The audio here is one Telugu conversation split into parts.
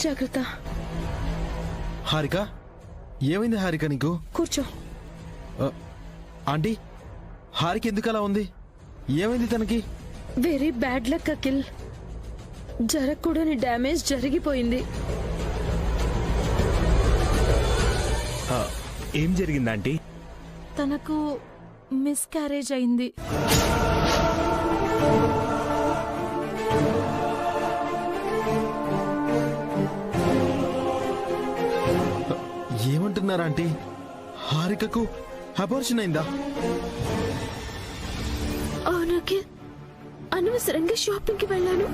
జాగ్రత్త. హారిక, ఏమైంది హారిక నీకు? కూర్చో. ఆంటీ, హారిక ఎందుకు అలా ఉంది? ఏమైంది తనకి? Very bad luck Akhil. జరగకూడని డ్యామేజ్ జరిగిపోయింది. ఏం జరిగింది ఆంటీ? తనకు మిస్క్యారేజ్ అయింది. ఏమంటున్నారా ఆంటీ? హారికకు అబార్షన్ అయిందా? అవును అఖిల్, అనవసరంగా షాపింగ్ కి వెళ్ళాను.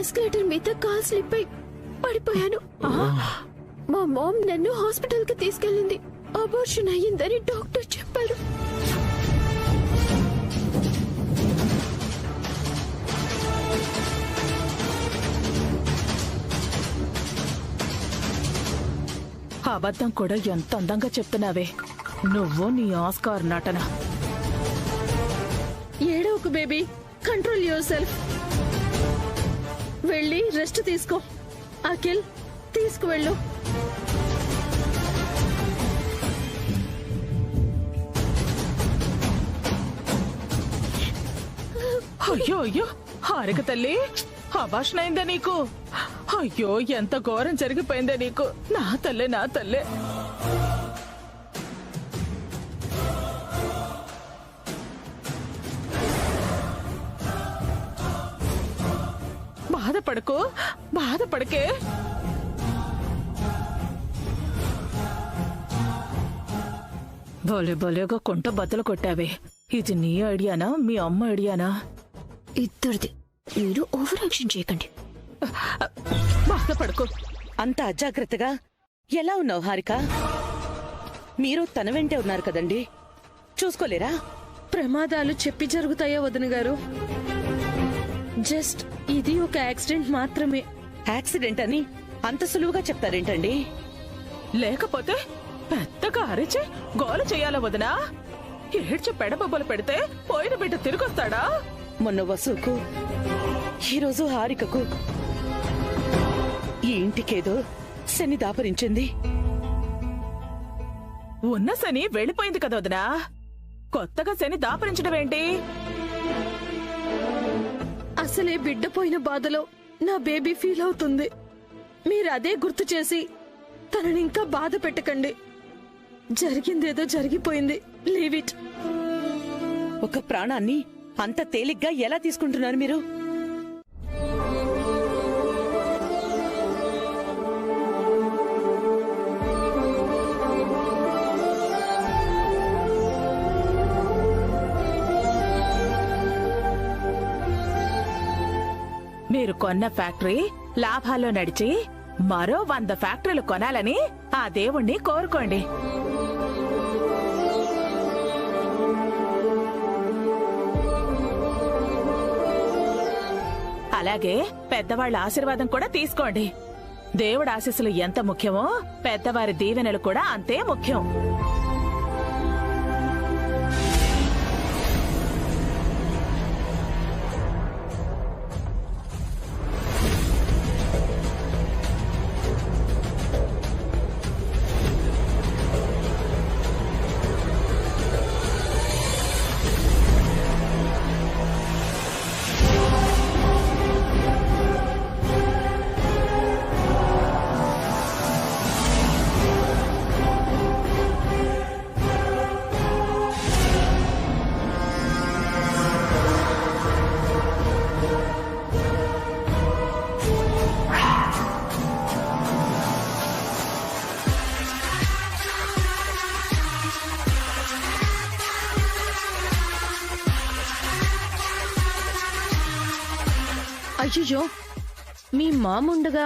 ఎస్కలేటర్ మీద కాల్ స్లిప్ అయి పడిపోయాను. మా మామ్ నన్ను హాస్పిటల్ కి తీసుకెళ్ళింది. అబార్షన్ అయ్యిందని డాక్టర్ చెప్పారు. అబద్ధం కూడా ఎంత అందంగా చెప్తున్నావే నువ్వు, నీ ఆస్కార్ నటన. ఏడవకు బేబీ, కంట్రోల్ యువర్ సెల్ఫ్. వెళ్ళి రెస్ట్ తీసుకో. అఖిల్, తీసుకువెళ్ళు. అయ్యో అయ్యో, హారిక తల్లి, అభాషణ అయిందా నీకు? అయ్యో, ఎంత ఘోరం జరిగిపోయిందే నీకు. నా తల్లే, నా తల్లే. బాధపడకు, బాధపడకే. భలే భలేగా కొంట బద్దలు కొట్టావే. ఇది నీ ఐడియానా, మీ అమ్మ ఐడియానా? ఇద్దరిది. మీరు ఓవర్ యాక్షన్ చేయకండి. బాధపడకు. అంత అజాగ్రత్తగా ఎలా ఉన్నావు హారిక? మీరు తన వెంటే ఉన్నారు కదండి, చూసుకోలేరా? ప్రమాదాలు చెప్పి జరుగుతాయో వదిన గారు? జస్ట్ ఇది ఒక యాక్సిడెంట్ మాత్రమే. యాక్సిడెంట్ అని అంత సులువుగా చెప్తారేంటండి? లేకపోతే పెద్దగా అరిచి గోల చెయ్యాల వదినా? ఏడ్చి పెడబొబ్బలు పెడితే పోయిన బిడ్డ తిరిగొస్తాడా? మొన్న వసుకు, ఈరోజు హారికకు ఈ ఇంటికేదో శని దాపరించింది. ఉన్న శని వెళ్ళిపోయింది కదా వదినా, కొత్తగా శని దాపరించడం ఏంటి? అసలే బిడ్డ పోయిన బాధలో నా బేబీ ఫీల్ అవుతుంది. మీరు అదే గుర్తు చేసి తనని ఇంకా బాధ పెట్టకండి. జరిగిందేదో జరిగిపోయింది. Leave it. ఒక ప్రాణాన్ని అంత తేలిగ్గా ఎలా తీసుకుంటున్నారు మీరు? మీరు కొన్న ఫ్యాక్టరీ లాభాల్లో నడిచి మరో 100 ఫ్యాక్టరీలు కొనాలని ఆ దేవుణ్ణి కోరుకోండి. అలాగే పెద్దవాళ్ల ఆశీర్వాదం కూడా తీసుకోండి. దేవుడి ఆశీస్సులు ఎంత ముఖ్యమో పెద్దవారి దీవెనలు కూడా అంతే ముఖ్యం. అయ్యో, మీ మాముండగా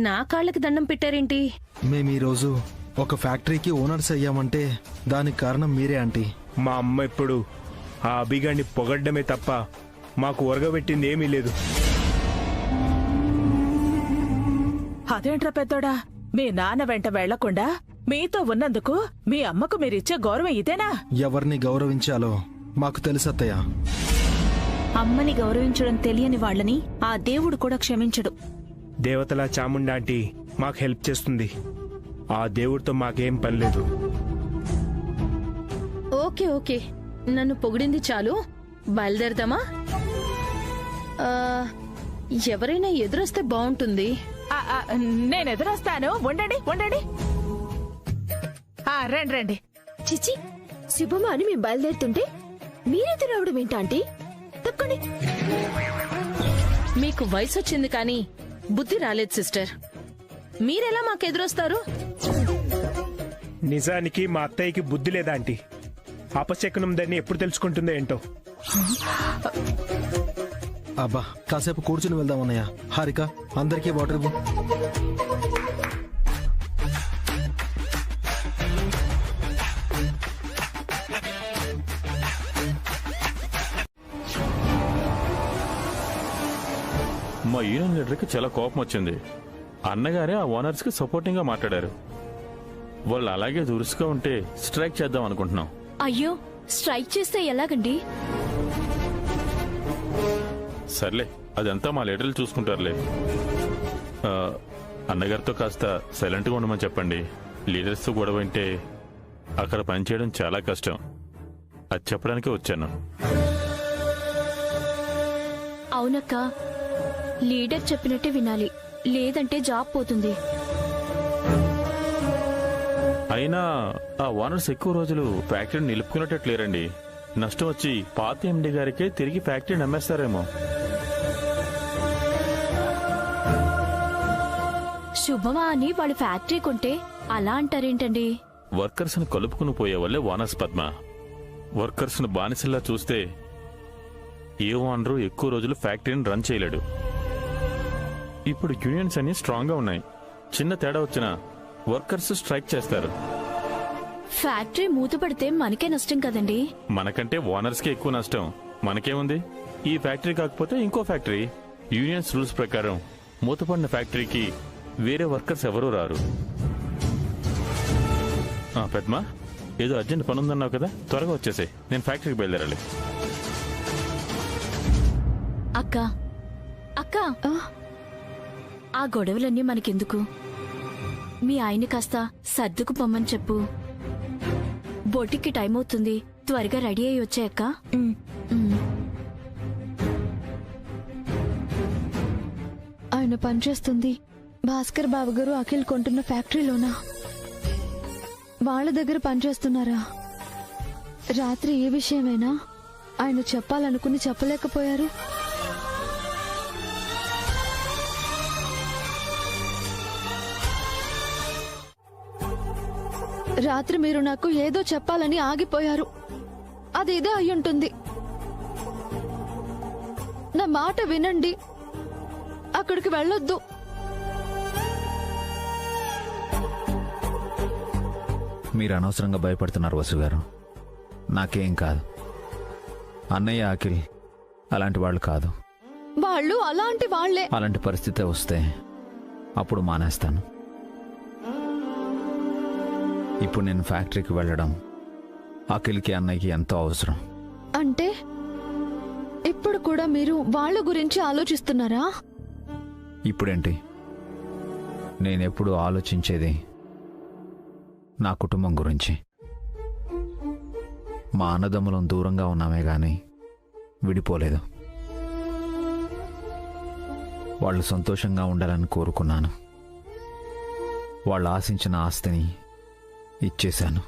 నా కాళ్ళకి దండం పెట్టారేంటి? మేమీరోజు ఒక ఫ్యాక్టరీకి ఓనర్స్ అయ్యామంటే దానికి కారణం మీరే ఆంటీ. మా అమ్మ ఎప్పుడు ఆ అభిగాన్ని పొగడ్డమే తప్ప మాకు ఒరగబెట్టింది ఏమీ లేదు. అదేంట్రా పెద్దోడా, మీ నాన్న వెంట వెళ్లకుండా మీతో ఉన్నందుకు మీ అమ్మకు మీరిచ్చే గౌరవం ఇదేనా? ఎవరిని గౌరవించాలో మాకు తెలుసత్తయ్య. అమ్మని గౌరవించడం తెలియని వాళ్ళని ఆ దేవుడు కూడా క్షమించడు. దేవతల చాముండా ఆంటీ మాకు హెల్ప్ చేస్తుంది. ఆ దేవుడితో మాకేం పని లేదు. ఓకే ఓకే, నన్ను పొగిడింది చాలు, బయలుదేరదామా? ఆ, ఎవరైనా ఎదురొస్తే బాగుంటుంది. నేను ఎదురొస్తాను. ఉండండి ఉండండి. రండి రండి. చిచి, శుభమా అని మేము బయలుదేరుతుంటే మీరెదురు రావడం ఏంటంటీ? తప్పండి. మీకు వయసు వచ్చింది కానీ బుద్ధి రాలేదు సిస్టర్. మీరెలా మాకెదురొస్తారు? నిజానికి మా అత్తయ్యకి బుద్ధి లేదా ఆంటీ? అపశకునం దాన్ని ఎప్పుడు తెలుసుకుంటుందో ఏంటో. అబ్బా, కాసేపు కూర్చుని వెళ్దాం అన్నయ్య. హారిక, అందరికీ వాటర్ ఇవ్వు. మా యూనియన్ లీడర్కి చాలా కోపం వచ్చింది. అన్నగారే ఆ ఓనర్స్ కి సపోర్టింగ్ గా మాట్లాడారు. వాళ్ళు అలాగే దురుసుగా ఉంటే స్ట్రైక్ చేద్దాం అనుకుంటున్నాం. అయ్యో, స్ట్రైక్ చేస్తే ఎలాగండి? సర్లే, అదంతా మా లీడర్లు చూసుకుంటారులే. అన్నగారితో కాస్త సైలెంట్గా ఉండమని చెప్పండి. లీడర్స్తో గొడవ వింటే అక్కడ పనిచేయడం చాలా కష్టం. అది చెప్పడానికే వచ్చాను. అవునక్క, లీడర్ చెప్పినట్టే వినాలి, లేదంటే జాబ్ పోతుంది. అయినా ఆ ఓనర్స్ ఎక్కువ రోజులు ఫ్యాక్టరీని నిలుపుకునేటట్లేరండి. నష్టం వచ్చి పాత ఎండి గారికే తిరిగి ఫ్యాక్టరీని అమ్మేస్తారేమో. శుభమా అని వాళ్ళ ఫ్యాక్టరీ కొంటే అలా అంటారేంటండి? వర్కర్స్ ను కలుపుకుని పోయే వాళ్ళే ఓనర్స్ పద్మ. వర్కర్స్ ను బానిసల్లా చూస్తే ఏ ఓనరు ఎక్కువ రోజులు ఫ్యాక్టరీని రన్ చేయలేడు. ఇప్పుడు యూనియన్స్ అన్ని స్ట్రాంగ్ గా ఉన్నాయి. చిన్న తేడా వచ్చినా వర్కర్స్ స్ట్రైక్ చేస్తారు. ఫ్యాక్టరీ మూతపడితే మనకే నష్టం కదండి. మనకంటే ఓనర్స్ కి ఎక్కువ నష్టం. మనకేముంది? ఈ ఫ్యాక్టరీ కాకపోతే ఇంకో ఫ్యాక్టరీ. యూనియన్స్ రూల్స్ ప్రకారం మూతపడిన ఫ్యాక్టరీకి వేరే వర్కర్స్ ఎవరూ రారు. పద్మ, ఏదో అర్జెంట్ పని ఉందన్నావు కదా, త్వరగా వచ్చేసాయి. నేను ఫ్యాక్టరీకి బయలుదేరాలి. అక్క అక్క, ఆ గొడవలన్నీ మనకెందుకు? మీ ఆయన కాస్త సర్దుకు పొమ్మని చెప్పు. బొటికి టైం అవుతుంది, త్వరగా రెడీ అయ్యి వచ్చాయక్క. ఆయన పనిచేస్తుంది భాస్కర్ బాబు గారు అఖిల్ కొంటున్న ఫ్యాక్టరీలోనా? వాళ్ళ దగ్గర పనిచేస్తున్నారా? రాత్రి ఏ విషయమైనా ఆయన చెప్పాలనుకుని చెప్పలేకపోయారు. రాత్రి మీరు నాకు ఏదో చెప్పాలని ఆగిపోయారు. అది ఇదే అయ్యుంటుంది. నా మాట వినండి, అక్కడికి వెళ్ళొద్దు. మీరు అనవసరంగా భయపడుతున్నారు వసు గారు. నాకేం కాదు. అన్నయ్య అఖిల్ అలాంటి వాళ్ళు కాదు. వాళ్ళు అలాంటి వాళ్లే. అలాంటి పరిస్థితి వస్తే అప్పుడు మానేస్తాను. ఇప్పుడు నేను ఫ్యాక్టరీకి వెళ్ళడం అఖిల్కి అన్నయ్యకి ఎంతో అవసరం. అంటే ఇప్పుడు కూడా మీరు వాళ్ళ గురించి ఆలోచిస్తున్నారా? ఇప్పుడేంటి, నేనెప్పుడు ఆలోచించేది నా కుటుంబం గురించి. మా అన్నదమ్ములం దూరంగా ఉన్నామే గాని విడిపోలేదు. వాళ్ళు సంతోషంగా ఉండాలని కోరుకున్నాను. వాళ్ళు ఆశించిన ఆస్తిని ఇచ్చేశాను.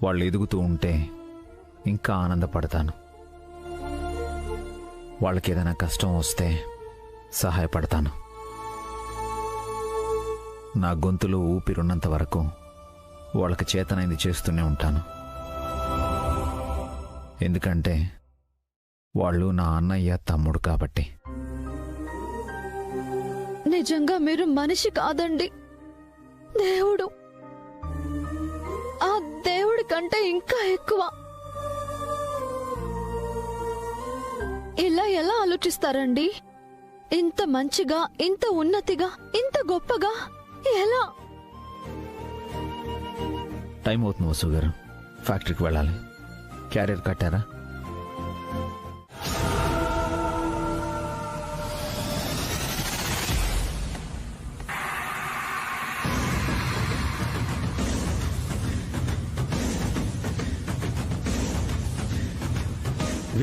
వాళ్ళు ఎదుగుతూ ఉంటే ఇంకా ఆనందపడతాను. వాళ్ళకి ఏదైనా కష్టం వస్తే సహాయపడతాను. నా గొంతులో ఊపిరున్నంత వరకు వాళ్ళకి చేతనైంది చేస్తూనే ఉంటాను. ఎందుకంటే వాళ్ళు నా అన్నయ్య తమ్ముడు కాబట్టి. నిజంగా మీరు మనిషి కాదండి, దేవుడు. ఆ దేవుడి కంటే ఇంకా ఎక్కువ. ఇలా ఎలా ఆలోచిస్తారండి? ఇంత మంచిగా, ఇంత ఉన్నతిగా, ఇంత గొప్పగా ఎలా? టైం అవుతుంది వసు గారు, ఫ్యాక్టరీకి వెళ్ళాలి. క్యారియర్ కట్టారా?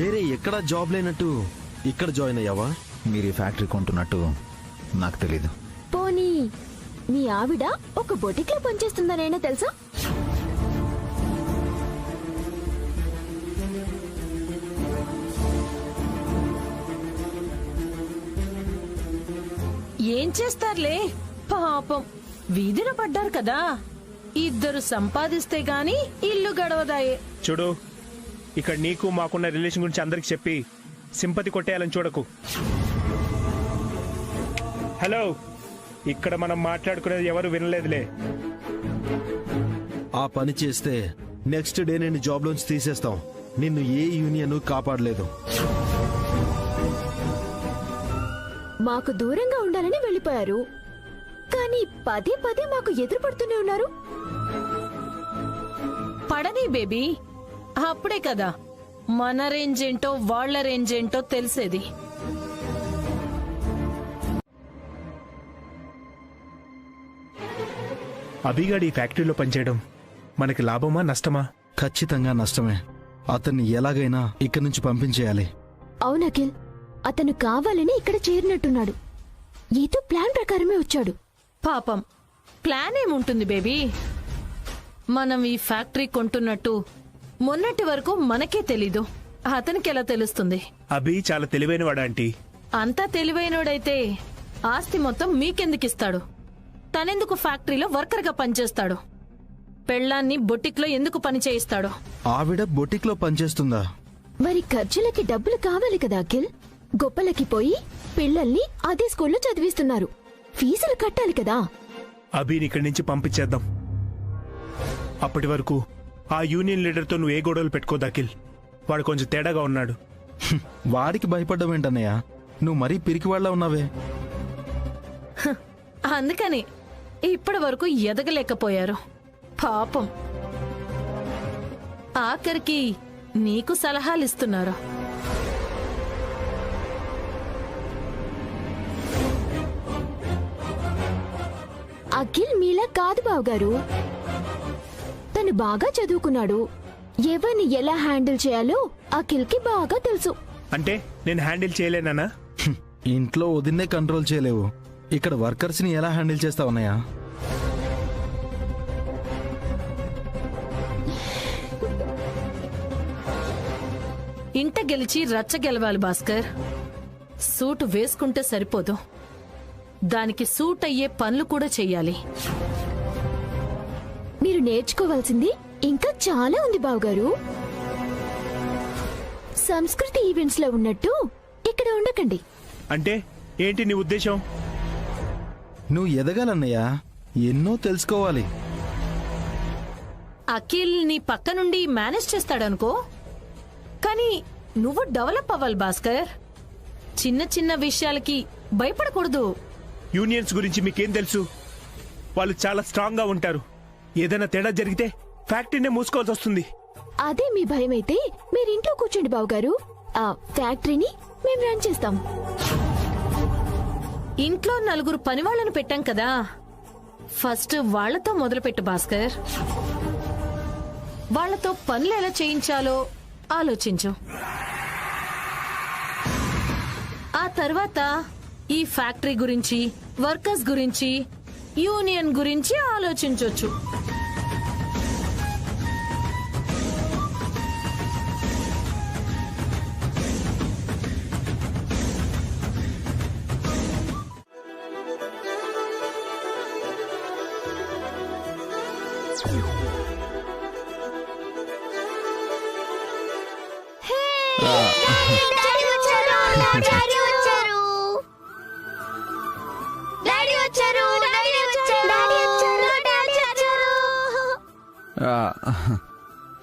వేరే ఎక్కడా జాబ్ లేనట్టు ఇక్కడ జాయిన్ అయ్యావా? మీరు ఈ ఫ్యాక్టరీ కొంటున్నట్టు నాకు తెలీదు. పోనీ మీ ఆవిడ ఒక బొటిక్ లో పనిచేస్తుందనైనా తెలుసా? ఏం చేస్తారులే, పాపం వీధిన పడ్డారు కదా. ఇద్దరు సంపాదిస్తే గాని ఇల్లు గడవదాయే. చూడు, ఇక్కడ నీకు మాకున్న రిలేషన్ గురించి అందరికి చెప్పి సింపతి కొట్టేయాలని చూడకు. హలో, ఇక్కడ మనం మాట్లాడుకునేది ఎవరు వినలేదులే. ఆ పని చేస్తే నెక్స్ట్ డే నేను జాబ్ లోంచి తీసేస్తాం. నిన్ను ఏ యూనియన్ కాపాడలేదు. మాకు దూరంగా ఉండాలని వెళ్ళిపోయారు, కానీ పదే పదే మాకు ఎదురు పడుతూనే ఉన్నారు. పడని బేబీ, అప్పుడే కదా మన రేంజ్ ఏంటో వాళ్ళ రేంజ్ ఏంటో తెలిసేది. అభిగాడి ఈ ఫ్యాక్టరీలో పనిచేయడం మనకి లాభమా నష్టమా? ఖచ్చితంగా నష్టమే. అతన్ని ఎలాగైనా ఇక్కడి నుంచి పంపించేయాలి. అవునఖిల్, అతను కావాలని ఇక్కడ చేరినట్టున్నాడు. ఏదో ప్లాన్ ప్రకారమే వచ్చాడు. పాపం, ప్లాన్ ఏముంటుంది బేబీ? మనం ఈ ఫ్యాక్టరీ కొంటున్నట్టు మొన్నటి వరకు మనకే తెలీదు, అతనికి ఎలా తెలుస్తుంది? అభి చాలా తెలివైనవాడా ఆంటీ? అంతా తెలివైనోడైతే ఆస్తి మొత్తం మీకెందుకిస్తాడు? తనెందుకు ఫ్యాక్టరీలో వర్కర్ గా పనిచేస్తాడు? పెళ్ళాన్ని బొటిక్ లో ఎందుకు పని చేయిస్తాడు? ఆవిడ బొటిక్ లో పనిచేస్తుందా? మరి ఖర్చులకి డబ్బులు కావాలి కదా అఖిల్. గొప్పలకి పోయి పిల్లల్ని అదే స్కూల్లో చదివిస్తున్నారు, ఫీజులు కట్టాలి కదా. అభిని ఇక్కడి నుంచి పంపించేద్దాం. అప్పటి వరకు ఆ యూనియన్ లీడర్తో నువ్వు ఏ గొడవలు పెట్టుకోదు అఖిల్. వాడు కొంచెం తేడాగా ఉన్నాడు. వాడికి భయపడ్డం ఏంటన్నయ్య? నువ్వు మరీ పిరికివాళ్ళ ఉన్నావే. అందుకని ఇప్పటి వరకు ఎదగలేకపోయారు పాపం. ఆఖరికి నీకు సలహాలిస్తున్నారు. అఖిల్ మీలా కాదు బావగారు. తను బాగా చదువుకున్నాడు. ఎవరిని ఎలా హ్యాండిల్ చేయాలో అఖిల్ కి బాగా తెలుసు. అంటే నేను హ్యాండిల్ చేయలేనా? ఇంట్లో వదిన్నే కంట్రోల్ చేయలేవు, ఇక్కడ వర్కర్స్ ని ఎలా హ్యాండిల్ చేస్తావన్నయ్య? ఇంట గెలిచి రచ్చ గెలవాలి భాస్కర్. సూటు వేసుకుంటే సరిపోదు, దానికి సూట్ అయ్యే పనులు కూడా చెయ్యాలి. మీరు నేర్చుకోవాల్సింది ఇంకా చాలా ఉంది బావగారు. సంస్కృతి ఈవెంట్స్ లో ఉన్నట్టు ఇక్కడ ఉండకండి. అంటే ఏంటి నీ ఉద్దేశం? నువ్వు ఎదగాలన్నయ్య, ఎన్నో తెలుసుకోవాలి. అఖిల్ నీ పక్క నుండి మేనేజ్ చేస్తాడనుకో, కానీ నువ్వు డెవలప్ అవ్వాలి భాస్కర్. చిన్న చిన్న విషయాలకి భయపడకూడదు. యూనియన్స్ గురించి మీకేం తెలుసు? వాళ్ళు చాలా స్ట్రాంగ్ గా ఉంటారు. ఏదైనా తేడా జరిగితే ఫ్యాక్టరీనే మూసుకోవాల్సి వస్తుంది. అదే మీ భయం అయితే మీరింట్లో కూర్చోండి బావగారు. ఆ ఫ్యాక్టరీని మేము రన్ చేస్తాం. ఇంట్లో 4 పనివాళ్లను పెట్టాం కదా, ఫస్ట్ వాళ్లతో మొదలుపెట్టు భాస్కర్. వాళ్లతో పనులు ఎలా చేయించాలో ఆలోచించు. ఆ తర్వాత ఈ ఫ్యాక్టరీ గురించి, వర్కర్స్ గురించి, యూనియన్ గురించి ఆలోచించొచ్చు.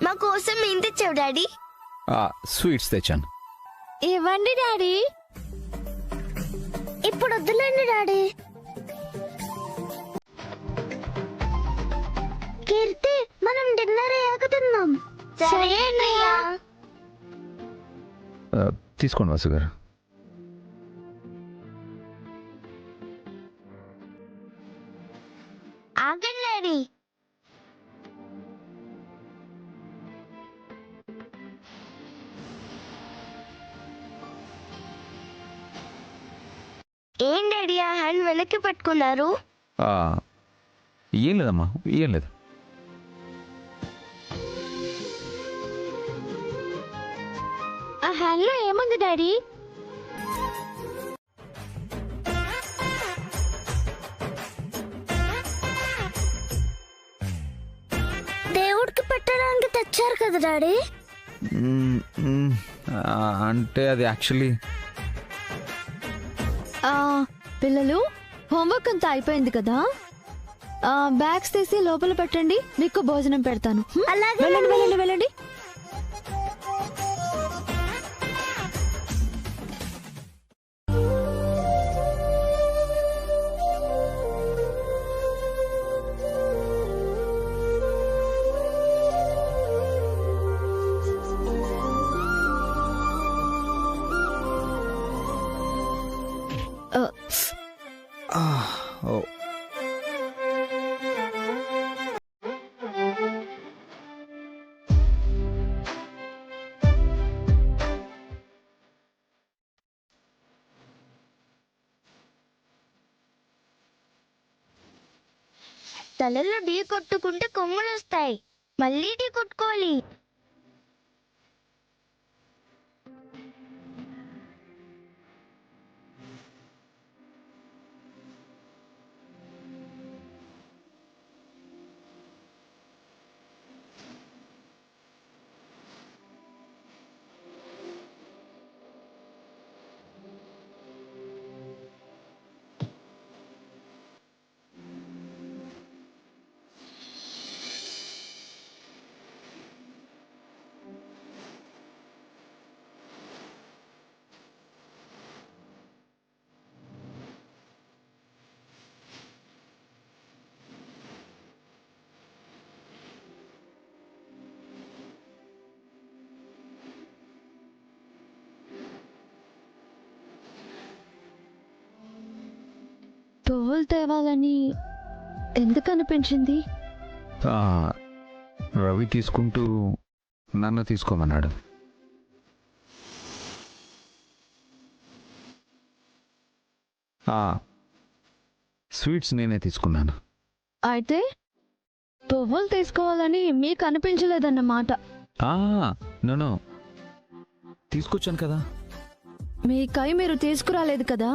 మా కోసం ఏం తెచ్చావు డాడీ? స్వీట్స్ తెచ్చాను. ఇవ్వండి డాడీ. ఇప్పుడు వద్దులేండి డాడీ. కీర్తి, మనం డిన్నర్ అయ్యాక తిందాం. సరే అన్నయ్య. తీసుకోండి వాసు గారు. ఆగండి డాడీ. ఏం డాడీ ఆ హ్యాండ్ వెనక్కి పట్టుకున్నారు? ఆ, ఏం లేదమ్మా, ఏం లేదు. ఆ హ్యాండ్ లో ఏముంది డాడీ? దేవుడికి పెట్టడానికి తెచ్చారు కదా డాడీ. మ్మ్, మ్మ్, అంటే అది యాక్చువల్లీ పిల్లలు హోంవర్క్ అంతా అయిపోయింది కదా, బ్యాగ్స్ తీసి లోపల పెట్టండి, మీకు భోజనం పెడతాను. అలాగే వెళ్ళండి వెళ్ళండి వెళ్ళండి. ఓ, తలలో ఢీ కొట్టుకుంటే కొమ్ములు వస్తాయి, మళ్ళీ ఢీ కొట్టుకోవాలి. పువ్వులు తేవాలని ఎందుకు అనిపించింది? రవి తీసుకుంటూ నన్ను తీసుకోమన్నాడు. స్వీట్స్ నేనే తీసుకున్నాను. అయితే పువ్వులు తీసుకోవాలని మీకు అనిపించలేదన్నమాట. నో తీసుకొచ్చాను కదా. మీ కై మీరు తీసుకురాలేదు కదా.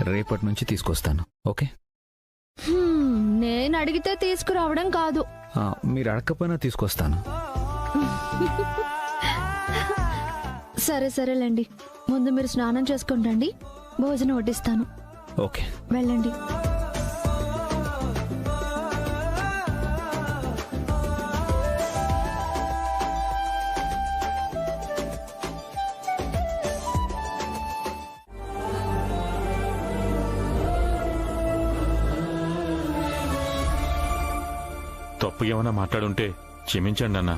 రేపటి నుంచి తీసుకొస్తాను. ఓకే, నేను అడిగితే తీసుకురావడం కాదు. మీరు అడగకపోయినా తీసుకొస్తాను. సరే సరేలేండి, ముందు మీరు స్నానం చేసుకుంటండి, భోజనం వడ్డిస్తాను. ఓకే, వెళ్ళండి. తప్పు ఏమైనా మాట్లాడుంటే క్షమించండి అన్న.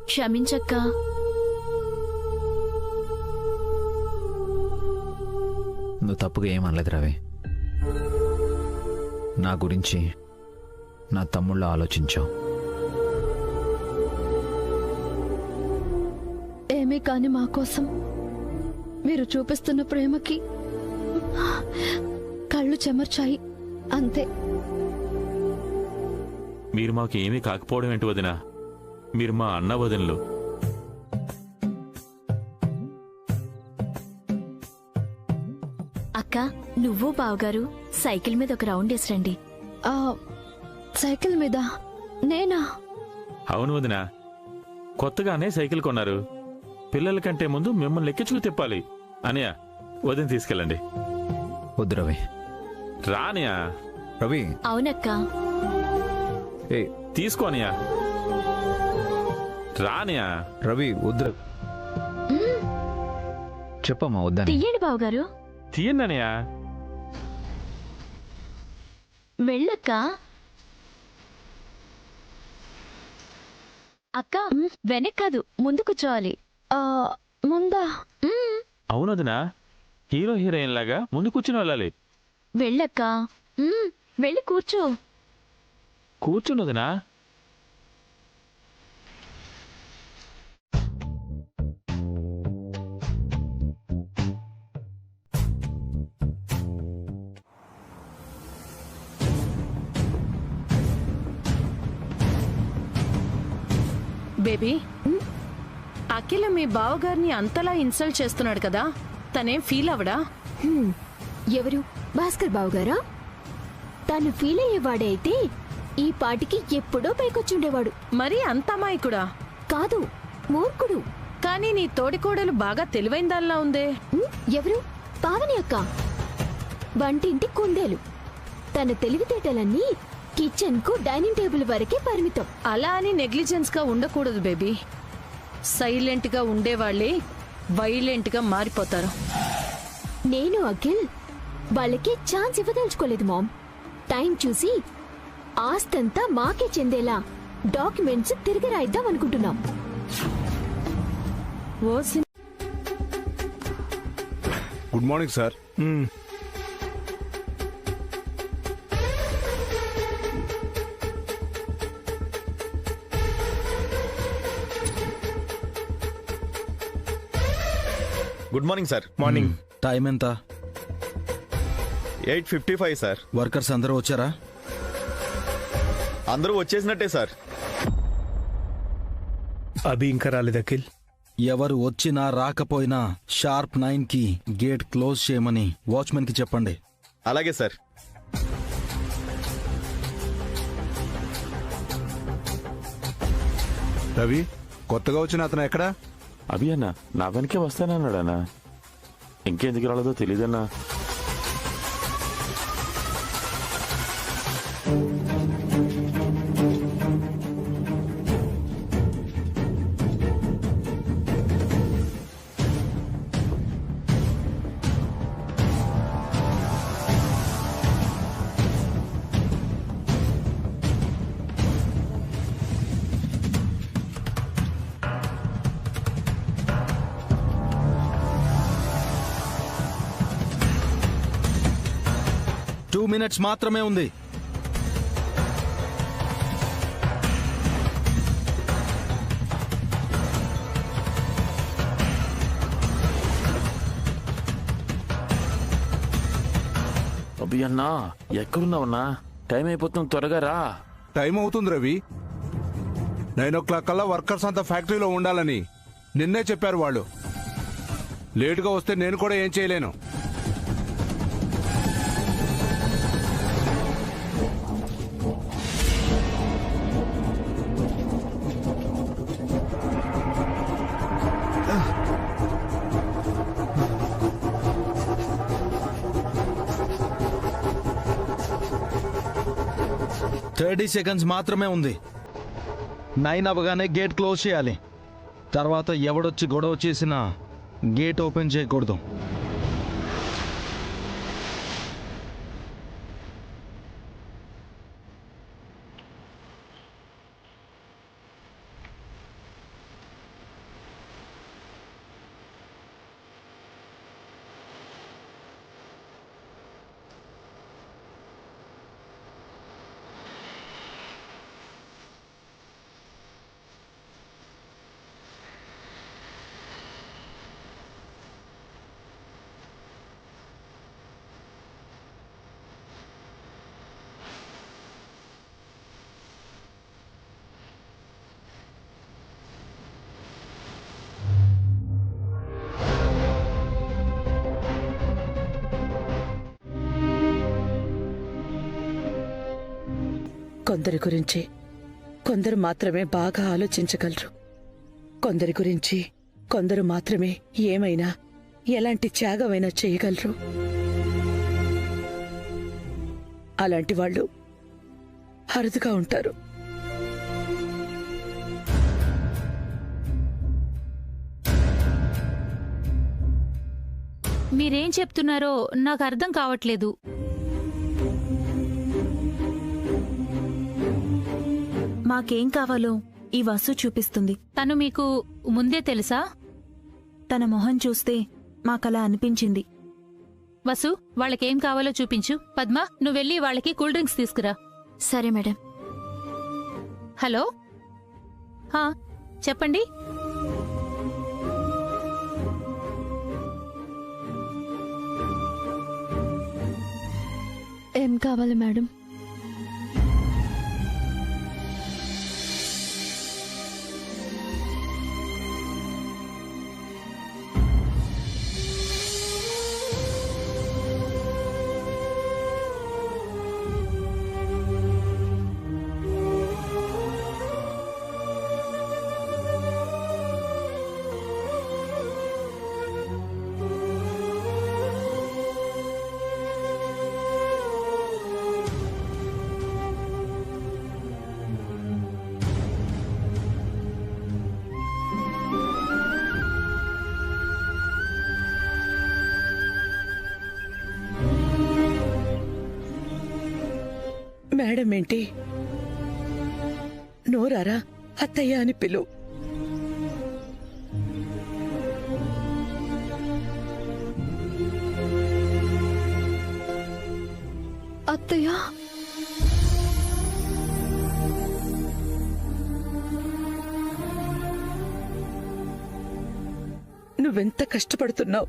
క్షమించక్క. నువ్వు తప్పుగా ఏమనలేదు రవి. నా గురించి నా తమ్ముళ్ళ ఆలోచించావు. ఏమీ కాని మా కోసం మీరు చూపిస్తున్న ప్రేమకి కళ్ళు చెమర్చాయి, అంతే. మీరు మాకు ఏమీ కాకపోవడం ఏంటి వదినా? మీరు మా అన్న వదినలు. అక్క, నువ్వు బావగారు సైకిల్ మీద ఒక రౌండ్ వేసిరండి. సైకిల్ మీద? నేనా? అవును వదినా, కొత్తగానే సైకిల్ కొన్నారు. పిల్లల కంటే ముందు మిమ్మల్ని ఎక్కించుకు తిప్పాలి. అనియా, వదిన తీసుకెళ్ళండి. వద్దు రవి. రానియా. రవి. అవునక్క. తీసుకో అనియా. రానియా. రవి వద్దు. చెప్పమ్మా వద్దని. తీయండి బావగారు. తీయండియా. వెళ్ళక్క. అక్క, వెనక్ కాదు, ముందు కూర్చోవాలి. ముందా? అవును వదినా, హీరో హీరోయిన్ లాగా ముందు కూర్చుని వెళ్ళాలి. వెళ్ళక్క. వెళ్ళి కూర్చో. కూర్చుని వదినా. బేబీ, అఖిల మీ బావగారిని అంతలా ఇన్సల్ట్ చేస్తున్నాడు కదా, తనేం ఫీల్ అవడా? ఎవరు? భాస్కర్ బావు గారా? తను ఫీల్ అయ్యేవాడే అయితే ఈ పాటికి ఎప్పుడో పైకొచ్చుండేవాడు. మరి అంత అమాయకుడా? కాదు, మూర్ఖుడు. కానీ నీ తోడికోడలు బాగా తెలివైన దానిలా ఉందే. ఎవరు? పావని అక్క. వంటింటి కుందేలు. తన తెలివితేటలన్నీ కిచెన్ కు డైనింగ్ టేబుల్ వరకే పరిమితం. అలా అని నెగ్లిజెన్స్ గా ఉండకూడదు బేబీ. సైలెంట్ గా ఉండేవాళ్లే వైలెంట్ గా మారిపోతారు. నేను అఖిల్ వాళ్ళకి ఛాన్స్ ఇవ్వదలుచుకోలేదు మామ్. టైం చూసి ఆస్తంతా మాకే చెందేలా డాక్యుమెంట్స్ తిరిగి రాయిద్దాం అనుకుంటున్నాం. Good morning sir. Good morning sir. Morning. Time ఎంత? 8:55 సార్. వర్కర్స్ అందరూ వచ్చారా? అందరూ వచ్చేసినట్టే సార్. అభి ఇంకా రాలేదు అఖిల్. ఎవరు వచ్చినా రాకపోయినా షార్ప్ 9 కి గేట్ క్లోజ్ చేయమని వాచ్మెన్ కి చెప్పండి. అలాగే సార్. రవి, కొత్తగా వచ్చిన అతను ఎక్కడా? అభి అన్న నా వెనకే వస్తానన్నాడన్నా. ఇంకెందుకు రాలేదో తెలీదన్నా. మినిట్స్ మాత్రమే ఉంది. అభి అన్నా ఎక్కడున్నావన్నా? టైం అయిపోతుంది, త్వరగా రా. టైం అవుతుంది రవి. 9 o'clock కల్లా వర్కర్స్ అంతా ఫ్యాక్టరీలో ఉండాలని నిన్నే చెప్పారు వాళ్ళు. లేటుగా వస్తే నేను కూడా ఏం చేయలేను. సెకండ్స్ మాత్రమే ఉంది. 9 అవగానే గేట్ క్లోజ్ చేయాలి. తర్వాత ఎవడొచ్చి గొడవ చేసినా గేట్ ఓపెన్ చేయకూడదు. కొందరి గురించి కొందరు మాత్రమే బాగా ఆలోచించగలరు. కొందరి గురించి కొందరు మాత్రమే ఏమైనా ఎలాంటి త్యాగమైనా చేయగలరు. అలాంటి వాళ్ళు అరుదుగా ఉంటారు. మీరేం చెప్తున్నారో నాకు అర్థం కావట్లేదు. మాకేం కావాలో ఈ వసు చూపిస్తుంది. తను మీకు ముందే తెలుసా? తన మొహం చూస్తే మాకలా అనిపించింది. వసు, వాళ్ళకేం కావాలో చూపించు. పద్మ, నువ్వెళ్ళి వాళ్ళకి కూల్ డ్రింక్స్ తీసుకురా. సరే మేడం. హలో, చెప్పండి. ఏం కావాలి మేడం? మేడం ఏంటి? నోరారా అత్తయ్య అని పిలు. అత్తయ్య, నువ్వెంత కష్టపడుతున్నావు,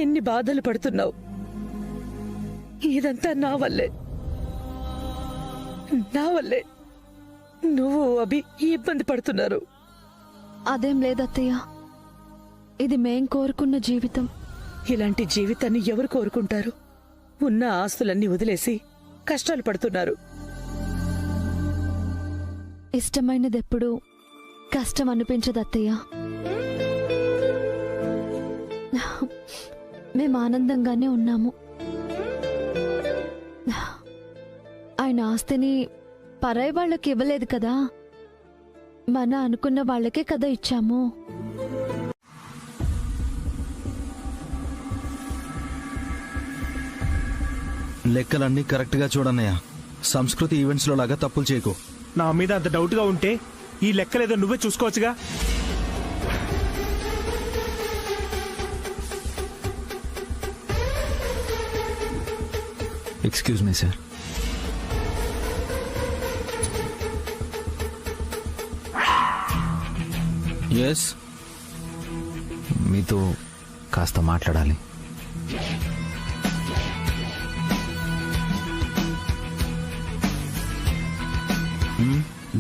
ఎన్ని బాధలు పడుతున్నావు. ఇదంతా నా వల్లే. నువ్వు అభి ఇబ్బంది పడుతున్నారు. అదేం లేదత్తయ్య, ఇది మేం కోరుకున్న జీవితం. ఇలాంటి జీవితాన్ని ఎవరు కోరుకుంటారు? ఉన్న ఆస్తులన్నీ వదిలేసి కష్టాలు పడుతున్నారు. ఇష్టమైనదెప్పుడు కష్టం అనిపించదు అత్తయ్య. మేం ఆనందంగానే ఉన్నాము. ఆయన ఆస్తిని పరాయి వాళ్ళకి ఇవ్వలేదు కదా, మన అనుకున్న వాళ్ళకే కదా ఇచ్చాము. లెక్కలన్నీ కరెక్ట్గా చూడన్నయ్య. సంస్కృతి ఈవెంట్స్లో లాగా తప్పులు చేయకు. నా మీద అంత డౌట్గా ఉంటే ఈ లెక్కలేదో నువ్వే చూసుకోవచ్చుగా. Excuse me sir. ఎస్, మీతో కాస్త మాట్లాడాలి.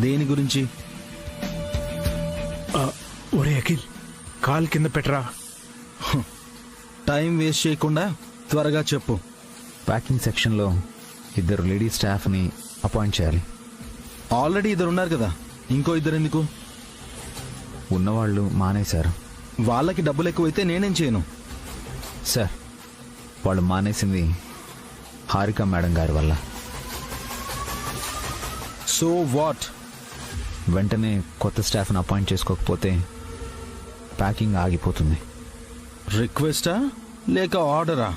దేని గురించి? ఒరే అఖిల్, కాల్ కింద పెట్టరా. టైం వేస్ట్ చేయకుండా త్వరగా చెప్పు. ప్యాకింగ్ సెక్షన్లో 2 లేడీ స్టాఫ్ని అపాయింట్ చేయాలి. ఆల్రెడీ 2 ఉన్నారు కదా, ఇంకో 2 ఎందుకు? ఉన్నవాళ్ళు మానేశారు. వాళ్ళకి డబ్బులు ఎక్కువైతే నేనేం చేయను సార్. వాళ్ళు మానేసింది హారిక మేడం గారి వల్ల. So what? వెంటనే కొత్త స్టాఫ్ని అపాయింట్ చేసుకోకపోతే ప్యాకింగ్ ఆగిపోతుంది. రిక్వెస్టా లేక ఆర్డరా?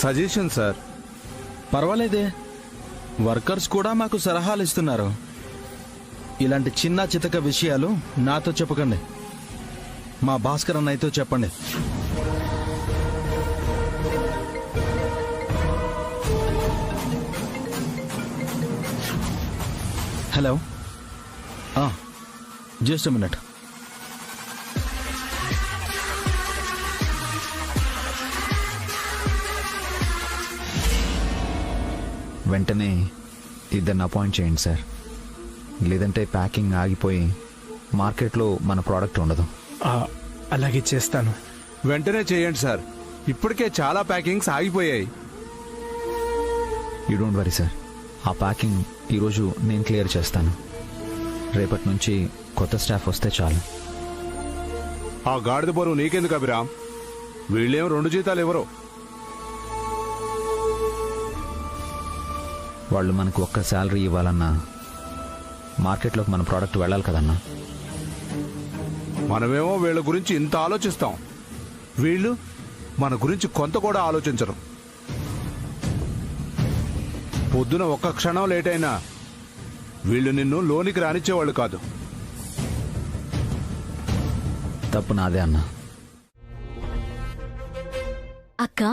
Suggestion sir. పర్వాలేదే, వర్కర్స్ కూడా మాకు సలహాలు ఇస్తున్నారు. ఇలాంటి చిన్న చితక విషయాలు నాతో చెప్పకండి, మా భాస్కర్ అన్నయ్యతో చెప్పండి. Hello, just a minute. వెంటనే 2 అపాయింట్ చేయండి సార్. లేదంటే ప్యాకింగ్ ఆగిపోయి మార్కెట్లో మన ప్రోడక్ట్ ఉండదు. అలాగే చేస్తాను. వెంటనే చేయండి సార్, ఇప్పటికే చాలా ప్యాకింగ్స్ ఆగిపోయాయి. యూ డోంట్ వరీ సార్, ఆ ప్యాకింగ్ ఈరోజు నేను క్లియర్ చేస్తాను. రేపటి నుంచి కొత్త స్టాఫ్ వస్తే చాలు. ఆ గాడిద బరువు నీకెందుకు అభిరామ్? వీళ్ళేం 2 జీతాలు ఎవరో. వాళ్ళు మనకు ఒక్క శాలరీ ఇవ్వాలన్నా మార్కెట్లోకి మన ప్రోడక్ట్ వెళ్ళాలి కదన్నా. మనమేమో వీళ్ళ గురించి ఇంత ఆలోచిస్తాం, వీళ్ళు మన గురించి కొంత కూడా ఆలోచించరు. పొద్దున ఒక్క క్షణం లేట్ అయినా వీళ్ళు నిన్ను లోనికి రానిచ్చేవాళ్ళు కాదు. తప్పు నాదే అన్నా. అక్క,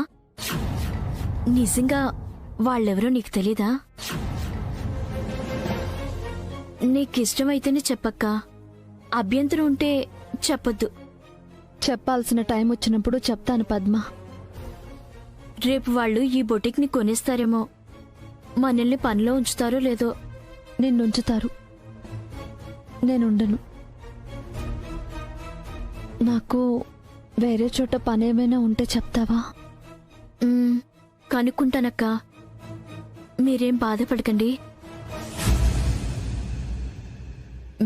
నిజంగా వాళ్ళెవరో నీకు తెలీదా? నీకిష్టమైతేనే చెప్పక్క, అభ్యంతరం ఉంటే చెప్పొద్దు. చెప్పాల్సిన టైం వచ్చినప్పుడు చెప్తాను పద్మ. రేపు వాళ్ళు ఈ బొటిక్ని కొనేస్తారేమో, మనల్ని పనిలో ఉంచుతారో లేదో. నిన్నుంచుతారు, నేనుండను. నాకు వేరే చోట పనేమైనా ఉంటే చెప్తావా? కనుక్కుంటానక్క, మీరేం బాధపడకండి.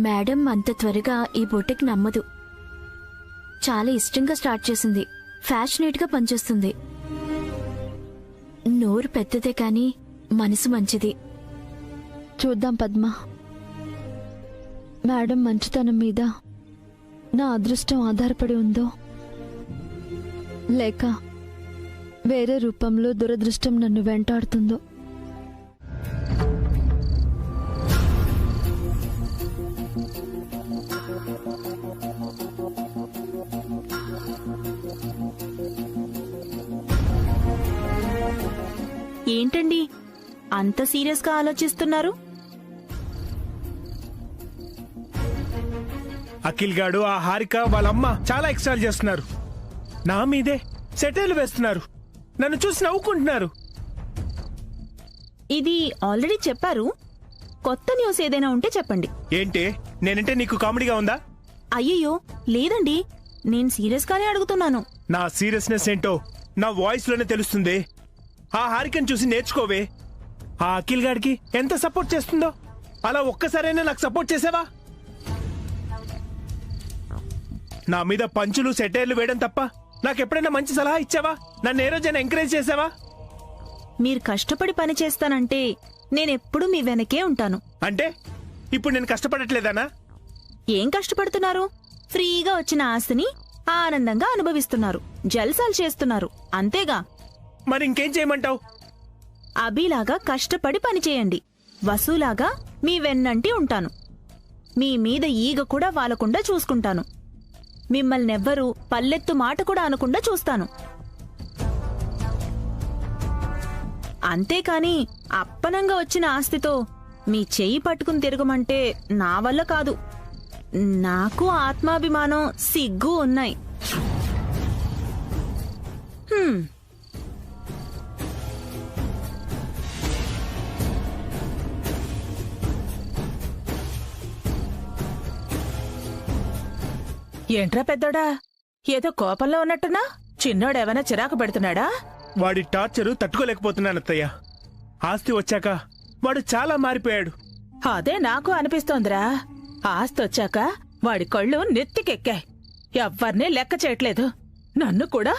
మేడం అంత త్వరగా ఈ బొటిక్ నమ్మదు. చాలా ఇష్టంగా స్టార్ట్ చేసింది, ఫ్యాషనేట్గా పనిచేస్తుంది. నోరు పెద్దదే కాని మనసు మంచిది. చూద్దాం పద్మ. మేడం మంచితనం మీద నా అదృష్టం ఆధారపడి ఉందో, లేక వేరే రూపంలో దురదృష్టం నన్ను వెంటాడుతుందో. అంత సీరియస్ గా ఆలోచిస్తున్నారు? అఖిల్ గాడు, ఆ హారిక, వాళ్ళమ్మ చాలా ఎక్స్ట్రాలు చేస్తున్నారు. నా మీదే సెటైలు వేస్తున్నారు. నన్ను చూసి నవ్వుకుంటున్నారు. ఇది ఆల్రెడీ చెప్పారు. కొత్త న్యూస్ ఏదైనా ఉంటే చెప్పండి. ఏంటి, నేనంటే నీకు కామెడీగా ఉందా? అయ్యయ్యో లేదండి, నేను సీరియస్ గానే అడుగుతున్నాను. నా సీరియస్నెస్ ఏంటో నా వాయిస్ లోనే తెలుస్తుంది. ఆ హారికను చూసి నేర్చుకోవే. ఆ అఖిల్ గాడికి ఎంత సపోర్ట్ చేస్తుందో అలా ఒక్కసారైనా నాకు సపోర్ట్ చేసావా? నా మీద పంచులు సెటైర్లు వేయడం తప్ప నాకెప్పుడైనా మంచి సలహా ఇచ్చావా? నన్ను ఏ రోజైనా ఎంకరేజ్ చేసావా? మీరు కష్టపడి పని చేస్తానంటే నేనెప్పుడు మీ వెనకే ఉంటాను. అంటే ఇప్పుడు నేను కష్టపడట్లేదానా? ఏం కష్టపడుతున్నారు? ఫ్రీగా వచ్చిన ఆస్తిని ఆనందంగా అనుభవిస్తున్నారు, జల్సాలు చేస్తున్నారు, అంతేగా. మరి ఇంకేం చేయమంటావు? అభిలాగా కష్టపడి పని చేయండి. వసూలాగా మీ వెన్నంటి ఉంటాను. మీ మీద ఈగ కూడా వాలకుండా చూసుకుంటాను. మిమ్మల్నెవ్వరూ పల్లెత్తు మాట కూడా అనకుండా చూస్తాను. అంతేకాని అప్పనంగా వచ్చిన ఆస్తితో మీ చెయ్యి పట్టుకుని తిరగమంటే నా వల్ల కాదు. నాకు ఆత్మాభిమానం, సిగ్గు ఉన్నాయి. ఏంట్రా పెద్దోడా, ఏదో కోపంలో ఉన్నట్టున్నా? చిన్నోడేమైనా చిరాకు పెడుతున్నాడా? వాడి టార్చరు తట్టుకోలేకపోతున్నాను అత్తయ్య. ఆస్తి వచ్చాక వాడు చాలా మారిపోయాడు. అదే నాకు అనిపిస్తోందిరా. ఆస్తి వచ్చాక వాడి కళ్ళు నెత్తికెక్కాయి. ఎవ్వర్నీ లెక్క చేయట్లేదు. నన్ను కూడా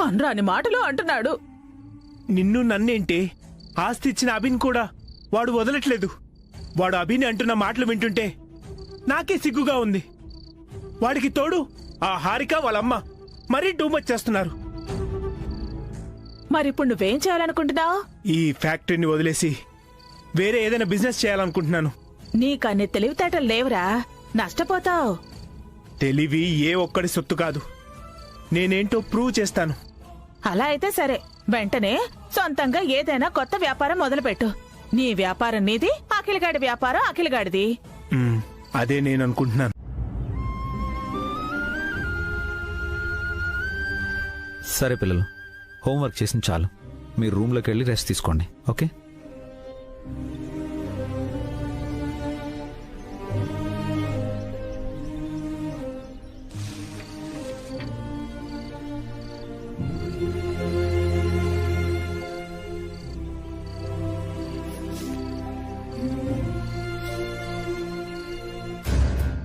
అనరాని మాటలు అంటున్నాడు. నిన్ను నన్నేంటి, ఆస్తి ఇచ్చిన అభిని కూడా వాడు వదలట్లేదు. వాడు అభిని అంటున్న మాటలు వింటుంటే నాకే సిగ్గుగా ఉంది. వాడికి తోడు ఆ హారిక వాళ్ళమ్మ మరీ టూమచ్ చేస్తున్నారు. మరిప్పుడు నువ్వేం చేయాలనుకుంటున్నావు? ఈ ఫ్యాక్టరీని వదిలేసి వేరే ఏదైనా బిజినెస్ చేయాలనుకుంటున్నాను. నీకన్ని తెలివితేటలు లేవురా, నష్టపోతావు. తెలివి ఏ ఒక్కడి సొత్తు కాదు. నేనేంటో ప్రూవ్ చేస్తాను. అలా అయితే సరే, వెంటనే సొంతంగా ఏదైనా కొత్త వ్యాపారం మొదలుపెట్టు. నీ వ్యాపారం నీది, అఖిలగాడి వ్యాపారం అఖిలగాడిది. అదే నేను అనుకుంటున్నాను. సరే పిల్లలు, హోంవర్క్ చేసిన చాలు. మీరు రూమ్లోకి వెళ్ళి రెస్ట్ తీసుకోండి. ఓకే?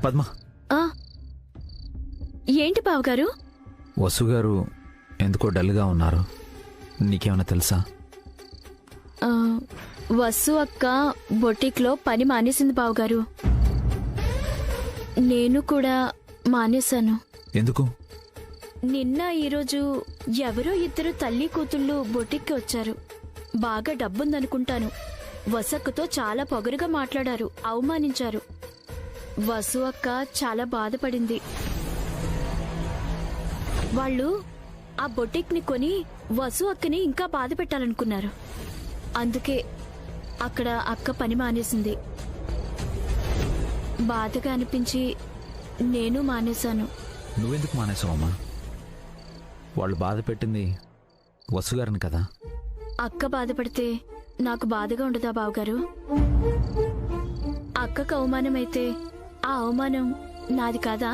పద్మ, ఏంటి బావగారు? వసు గారు ఎందుకో డల్గా ఉన్నారు. నీకేమైనా తెలుసా? వసు అక్క బొటిక్లో పని మానేసింది బావగారు. నేను కూడా మానేశాను. ఎందుకు? నిన్న ఈరోజు ఎవరో ఇద్దరు తల్లి కూతుళ్ళు బొటిక్కి వచ్చారు. బాగా డబ్బుందనుకుంటాను. వసక్కతో చాలా పొగరుగా మాట్లాడారు, అవమానించారు. వసు అక్క చాలా బాధపడింది. వాళ్ళు ఆ బొటిక్ని కొని వసు అక్కని ఇంకా బాధ పెట్టాలనుకున్నారు. అందుకే అక్కడ అక్క పని మానేసింది. బాధగా అనిపించి నేను మానేశాను. నువ్వెందుకు మానేసావమ్మా? వాళ్ళు బాధ పెట్టింది వసుగారిని కదా. అక్క బాధపడితే నాకు బాధగా ఉండదా బావగారు? అక్కకు అవమానమైతే ఆ అవమానం నాది కాదా?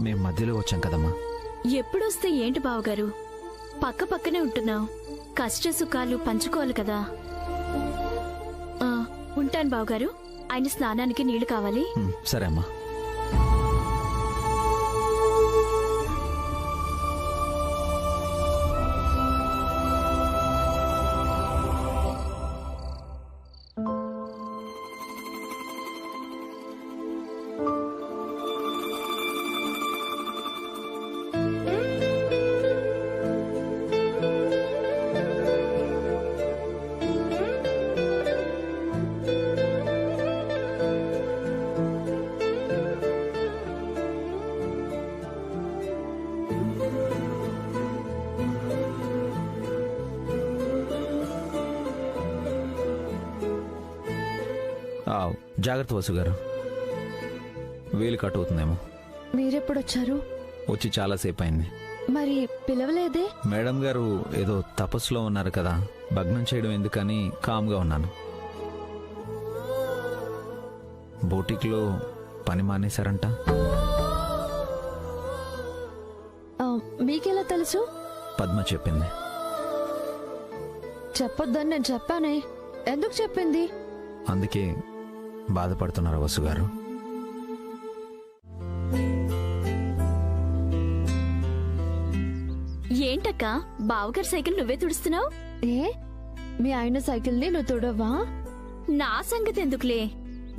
మేం మధ్యలో వచ్చాం కదమ్మా. ఎప్పుడొస్తే ఏంటి బావగారు? పక్క పక్కనే ఉంటున్నావు. కష్ట సుఖాలు పంచుకోవాలి కదా. ఉంటాను బావగారు. ఆయన స్నానానికి నీళ్లు కావాలి. సరే అమ్మా. జాగ్రత్త వసు గారు, వేలు కట్ అవుతుందేమో. మీరెప్పుడొచ్చారు? వచ్చి చాలాసేపు అయింది. మరి పిలవలేదే? మేడం గారు ఏదో తపస్సులో ఉన్నారు కదా, భగ్నం చేయడం ఎందుకని కామ్గా ఉన్నాను. బోటిక్లో పని మానేశారంట. మీకెలా తెలుసు? పద్మ చెప్పింది. చెప్పొద్దని నేను చెప్పానే, ఎందుకు చెప్పింది? అందుకే బాధపడుతున్నారు వసు గారు. ఏంటక్క బావగారి సైకిల్ నువ్వే తుడుస్తున్నావు? ఏ మీ ఆయన సైకిల్ని నువ్వు తుడవా? నా సంగతి ఎందుకులే,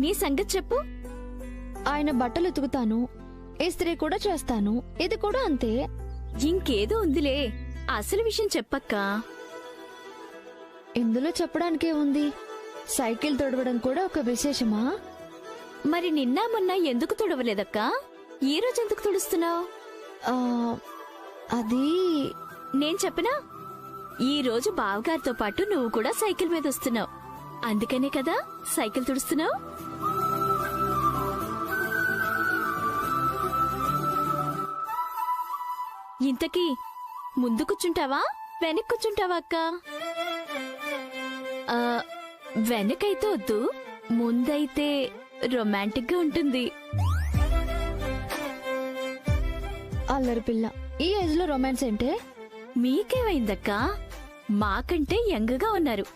నీ సంగతి చెప్పు. ఆయన బట్టలు ఉతుకుతాను, ఇస్త్రీ కూడా చేస్తాను. ఇది కూడా అంతే. ఇంకేదో ఉందిలే, అసలు విషయం చెప్పక్కా. ఇందులో చెప్పడానికే ఉంది, సైకిల్ తుడవడం కూడా ఒక విశేషమా? మరి నిన్న మొన్న ఎందుకు తుడవలేదక్కా? ఈ రోజు ఎందుకు తుడుస్తున్నావు? అది నేను చెప్పనా, ఈ రోజు బావగారితో పాటు నువ్వు కూడా సైకిల్ మీద వస్తున్నావు, అందుకనే కదా సైకిల్ తుడుస్తున్నావు. ఇంతకీ ముందు కూర్చుంటావా వెనక్కి కూర్చుంటావా అక్క? వెనకైతే వద్దు, ముందైతే రొమాంటిక్ గా ఉంటుంది. అల్లరి పిల్ల, ఈ ఏజ్ లో రొమాన్స్ ఏంటే? మీకేమైందక్క? మాకంటే యంగ్ గా ఉన్నారు,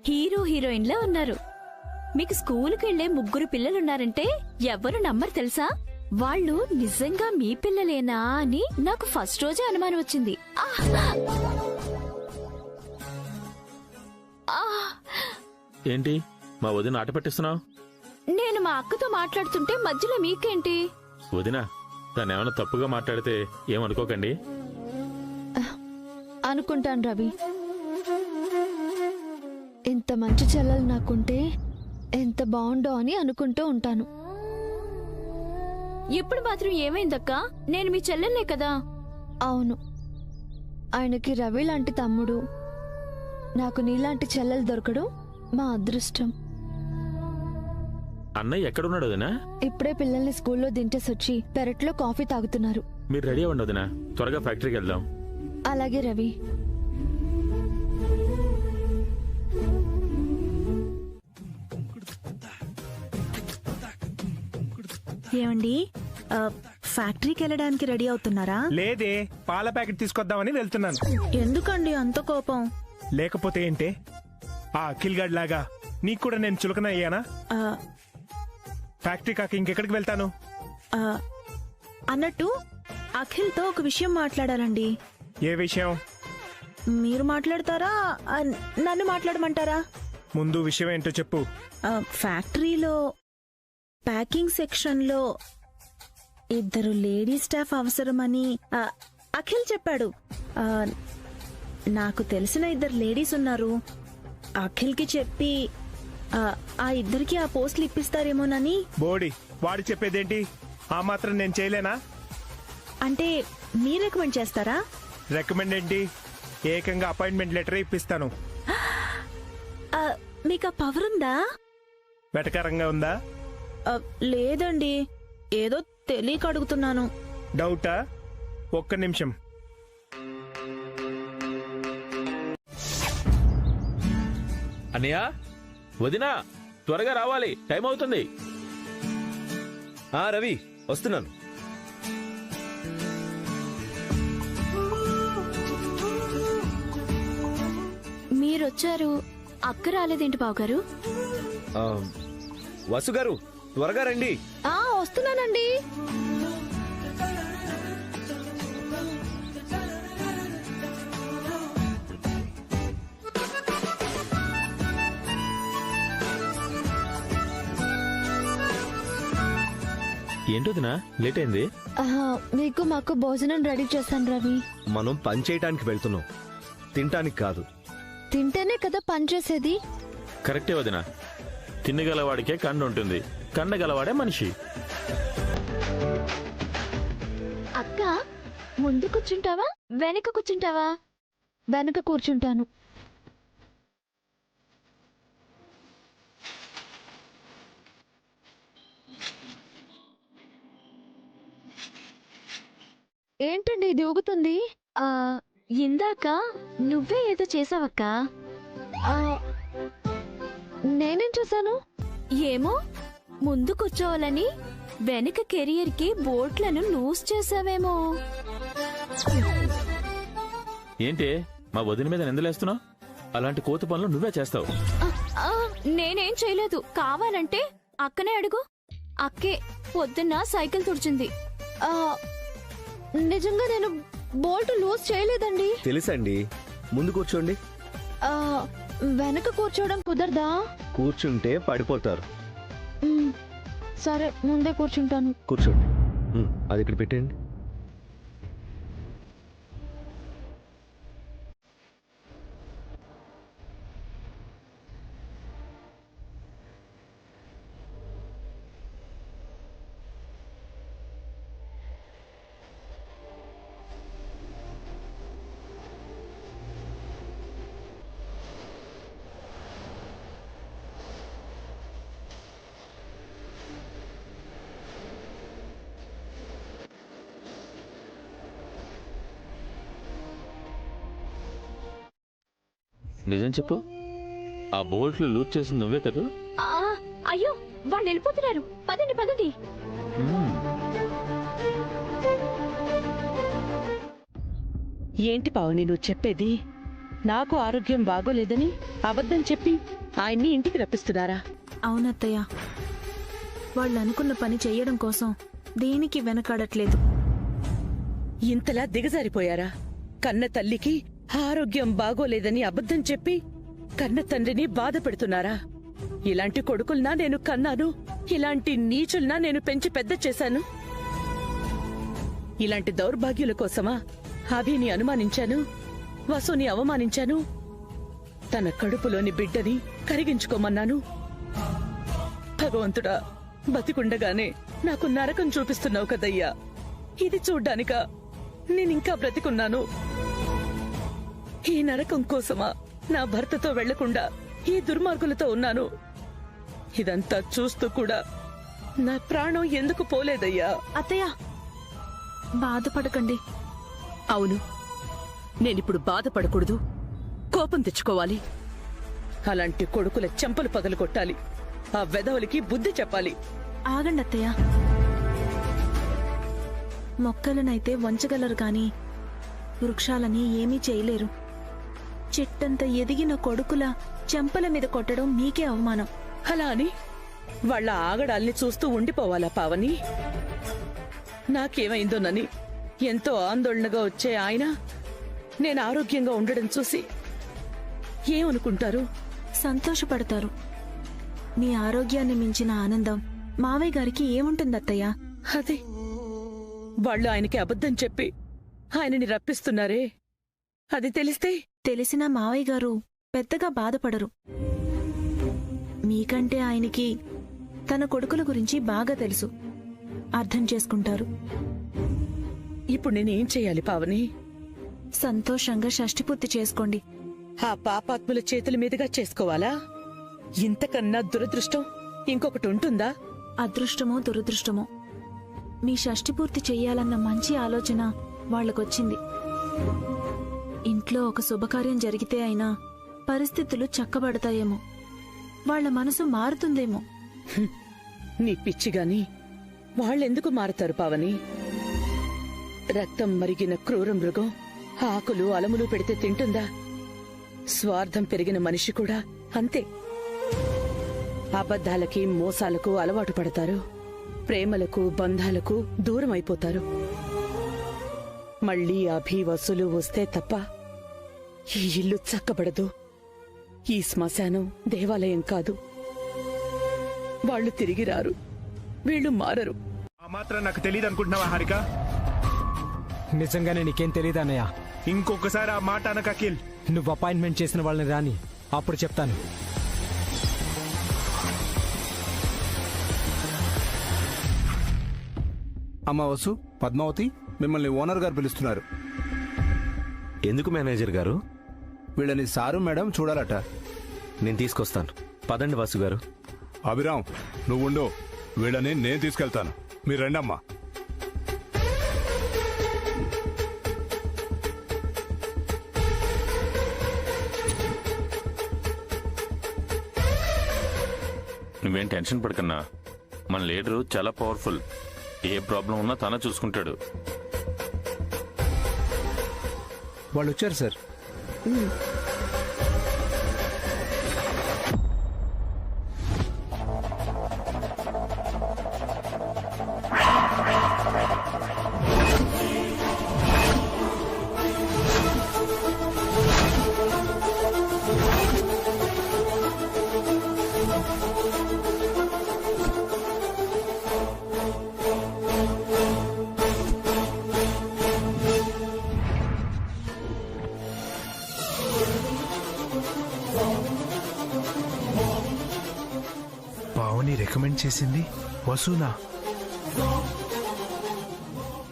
హీరో హీరోయిన్లా ఉన్నారు. మీకు స్కూలుకి వెళ్లే 3 పిల్లలున్నారంటే ఎవరు నమ్మరు తెలుసా? వాళ్ళు నిజంగా మీ పిల్లలేనా అని నాకు ఫస్ట్ రోజే అనుమానం వచ్చింది. ఏంటి మా వదిన ఆట పట్టిస్తున్నావు? నేను మా అక్కతో మాట్లాడుతుంటే మధ్యలో మీకేంటి? వదిన, తనేమైనా తప్పుగా మాట్లాడితే ఏమనుకోకండి. అనుకుంటాను రవి, ఇంత మంచి చెల్లెలు నాకుంటే ఎంత బాగుండో అని అనుకుంటూ ఉంటాను. ఇప్పుడు మాత్రం ఏమైందక్కా? నేను మీ చెల్లెల్నే కదా. అవును, ఆయనకి రవి లాంటి తమ్ముడు, నాకు నీలాంటి చెల్లెలు దొరకడం మా అదృష్టం. అన్నయ్య ఎక్కడున్నాడు వదినా? ఇప్పుడే పిల్లల్ని స్కూల్లో దించేసొచ్చి పెరట్లో కాఫీ తాగుతున్నారు. మీరు రెడీ అవ్వండి వదినా, త్వరగా ఫ్యాక్టరీకి వెళ్దాం. అలాగే రవి. ఏమండి, ఫ్యాక్టరీకి వెళ్ళడానికి రెడీ అవుతున్నారా? లేదే, పాల ప్యాకెట్ తీసుకొద్దామని వెళ్తున్నాను. ఎందుకండి అంత కోపం? లేకపోతే ఏంటే, ఆ అఖిల్ గడ్ లాగా నీకు కూడా నేను చులకన అయ్యానా? ఫ్యాక్టరీ కాక ఇంకెక్కడికి వెళ్తాను? అన్నట్టు అఖిల్తో ఒక విషయం మాట్లాడాలండి. ఏ విషయం? మీరు మాట్లాడతారా, నన్ను మాట్లాడమంటారా? ముందు విషయం ఏంటో చెప్పు. ఫ్యాక్టరీలో ప్యాకింగ్ సెక్షన్లో 2 లేడీ స్టాఫ్ అవసరమని అఖిల్ చెప్పాడు. నాకు తెలిసిన 2 లేడీస్ ఉన్నారు. అఖిల్కి చెప్పి ఆ 2కి ఆ పోస్టులు ఇప్పిస్తారేమోనని. బోడి, వాడు చెప్పేదేంటి? ఆ మాత్రం నేను చేయలేనా? అంటే మీరు రికమెండ్ చేస్తారా? రికమెండ్ ఏంటి, ఏకంగా అపాయింట్మెంట్ లెటర్ ఇప్పిస్తాను. మీకు ఆ పవర్ ఉందా? వెటకారంగా ఉందా? లేదండి, ఏదో తెలియక అడుగుతున్నాను. డౌటా? ఒక్క నిమిషం. అన్నయ్య, వదినా, త్వరగా రావాలి, టైం అవుతుంది. రవి వస్తున్నాను. మీరొచ్చారు, అక్క రాలేదేంటి బావగారు? వసు గారు త్వరగా రండి. వస్తున్నానండి. ఏంటోదినా లేట్ అయింది? మీకు మాకు భోజనం రెడీ చేశాను రవి. మనం పని చేయటానికి వెళ్తున్నాం, తినటానికి కాదు. తింటేనే కదా పని చేసేది. కరెక్టే వదినా, తిన్నగలవాడికే కండు ఉంటుంది, కండగలవాడే మనిషి. అక్క, ముందు కూర్చుంటావా వెనక కూర్చుంటావా? వెనక కూర్చుంటాను. ఏంటండి ఇది ఊగుతుంది? ఇందాక నువ్వే ఏదో చేసావక్క. నేనేం చూసాను? ఏమో ముందు కూర్చోవాలని వెనక కెరియర్ కి బోట్లను లూజ్ చేసావేమో. ఏంటి మా వదిన మీద నిందలేస్తున్నావు? అలాంటి కోతి పనులు నువ్వే చేస్తావు. నేనేం చేయలేదు. కావాలంటే అక్కనే అడుగు. అక్కే పొద్దున్న సైకిల్ తుడిచింది. నిజంగా నేను బోల్ట్ లూజ్ చేయలేదండి. తెలుసండి. ముందు కూర్చోండి. వెనక కూర్చోవడం కుదరదా? కూర్చుంటే పడిపోతారు. సరే ముందే కూర్చుంటాను. కూర్చోండి. అది ఇక్కడ పెట్టండి. నిజం చెప్పు, ఆ బోల్ట్లు లూజ్ చేసింది నువ్వే కదా? అయ్యో వాళ్ళు వెళ్ళిపోతున్నారు. పదండి పదండి. ఏంటి పావని నువ్వు చెప్పేది? నాకు ఆరోగ్యం బాగోలేదని అబద్ధం చెప్పి ఆయన్ని ఇంటికి రప్పిస్తున్నారా? అవునత్తయ్య, వాళ్ళు అనుకున్న పని చెయ్యడం కోసం దేనికి వెనకాడట్లేదు. ఇంతలా దిగజారిపోయారా? కన్న తల్లికి ఆరోగ్యం బాగోలేదని అబద్ధం చెప్పి కన్న తండ్రిని బాధ పెడుతున్నారా? ఇలాంటి కొడుకుల్నా నేను కన్నాను? ఇలాంటి నీచుల్నా నేను పెంచి పెద్ద చేశాను? ఇలాంటి దౌర్భాగ్యుల కోసమా అభిని అనుమానించాను, వసుని అవమానించాను, తన కడుపులోని బిడ్డని కరిగించుకోమన్నాను? భగవంతుడా, బతికుండగానే నాకు నరకం చూపిస్తున్నావు కదయ్యా. ఇది చూడ్డానికా నేనింకా బ్రతికున్నాను? ఈ నరకం కోసమా నా భర్తతో వెళ్లకుండా ఈ దుర్మార్గులతో ఉన్నాను? ఇదంతా చూస్తూ కూడా నా ప్రాణం ఎందుకు పోలేదయ్యా? అత్తయ్య, బాధపడకండి. అవును, నేనిప్పుడు బాధపడకూడదు, కోపం తెచ్చుకోవాలి. అలాంటి కొడుకుల చెంపలు పగలు కొట్టాలి. ఆ వెధవలకి బుద్ధి చెప్పాలి. ఆగండి అత్తయ్య. మొక్కలనైతే వంచగలరు కాని వృక్షాలని ఏమీ చేయలేరు. చెట్టంత ఎదిగిన కొడుకుల చెంపల మీద కొట్టడం మీకే అవమానం. అలా అని వాళ్ళ ఆగడాల్ని చూస్తూ ఉండిపోవాలా పావని? నాకేమైందోనని ఎంతో ఆందోళనగా వచ్చే ఆయన నేను ఆరోగ్యంగా ఉండడం చూసి ఏమనుకుంటారు? సంతోషపడతారు. మీ ఆరోగ్యాన్ని మించిన ఆనందం మావయ్య గారికి ఏముంటుందత్తయ్య? అదే, వాళ్ళు ఆయనకి అబద్ధం చెప్పి ఆయనని రప్పిస్తున్నారే, అది తెలిస్తే? తెలిసినా మావయ్య గారు పెద్దగా బాధపడరు. మీకంటే ఆయనకి తన కొడుకుల గురించి బాగా తెలుసు, అర్థం చేసుకుంటారు. ఇప్పుడు నేనేం చెయ్యాలి పావని? సంతోషంగా షష్ఠిపూర్తి చేసుకోండి. ఆ పాపాత్ముల చేతుల మీదుగా చేసుకోవాలా? ఇంతకన్నా దురదృష్టం ఇంకొకటి ఉంటుందా? అదృష్టమో దురదృష్టమో, మీ షష్ఠిపూర్తి చెయ్యాలన్న మంచి ఆలోచన వాళ్లకొచ్చింది. ఇంట్లో ఒక శుభకార్యం జరిగితే అయినా పరిస్థితులు చక్కబడతాయేమో, వాళ్ల మనసు మారుతుందేమో. నీ పిచ్చిగాని వాళ్ళెందుకు మారతారు పావని? రక్తం మరిగిన క్రూర మృగం ఆకులు అలములు పెడితే తింటుందా? స్వార్థం పెరిగిన మనిషి కూడా అంతే. అబద్ధాలకి మోసాలకు అలవాటు పడతారు, ప్రేమలకు బంధాలకు దూరం అయిపోతారు. మళ్లీ అభివసులు వస్తే తప్ప ఈ ఇల్లు చక్కబడదు. ఈ శ్మశానం దేవాలయం కాదు. వాళ్ళు తిరిగి రారు, వీళ్ళు మారరు. ఆ మాత్రం నాకు తెలియదు అనుకుంటున్నావా హారిక? నిజంగానే నీకేం తెలియదు అన్నయ్య. ఇంకొకసారి ఆ మాట అనక అఖిల్. నువ్వు అపాయింట్మెంట్ చేసిన వాళ్ళని రాని, అప్పుడు చెప్తాను. అమ్మ వసు, పద్మావతి, మిమ్మల్ని ఓనర్ గారు పిలుస్తున్నారు. ఎందుకు మేనేజర్ గారు? వీళ్ళని సారు మేడం చూడాలట. నేను తీసుకొస్తాను. పదండి వాసు గారు. అభిరామ్, నువ్వుండు, వీళ్ళని నేను తీసుకెళ్తాను. మీరు రండమ్మా. నువ్వేం టెన్షన్ పడకన్నా, మన లీడరు చాలా పవర్ఫుల్. ఏ ప్రాబ్లం ఉన్నా తనే చూసుకుంటాడు. వాళ్ళు వచ్చారు సార్. పావని రికమెండ్ చేసింది వసూనా?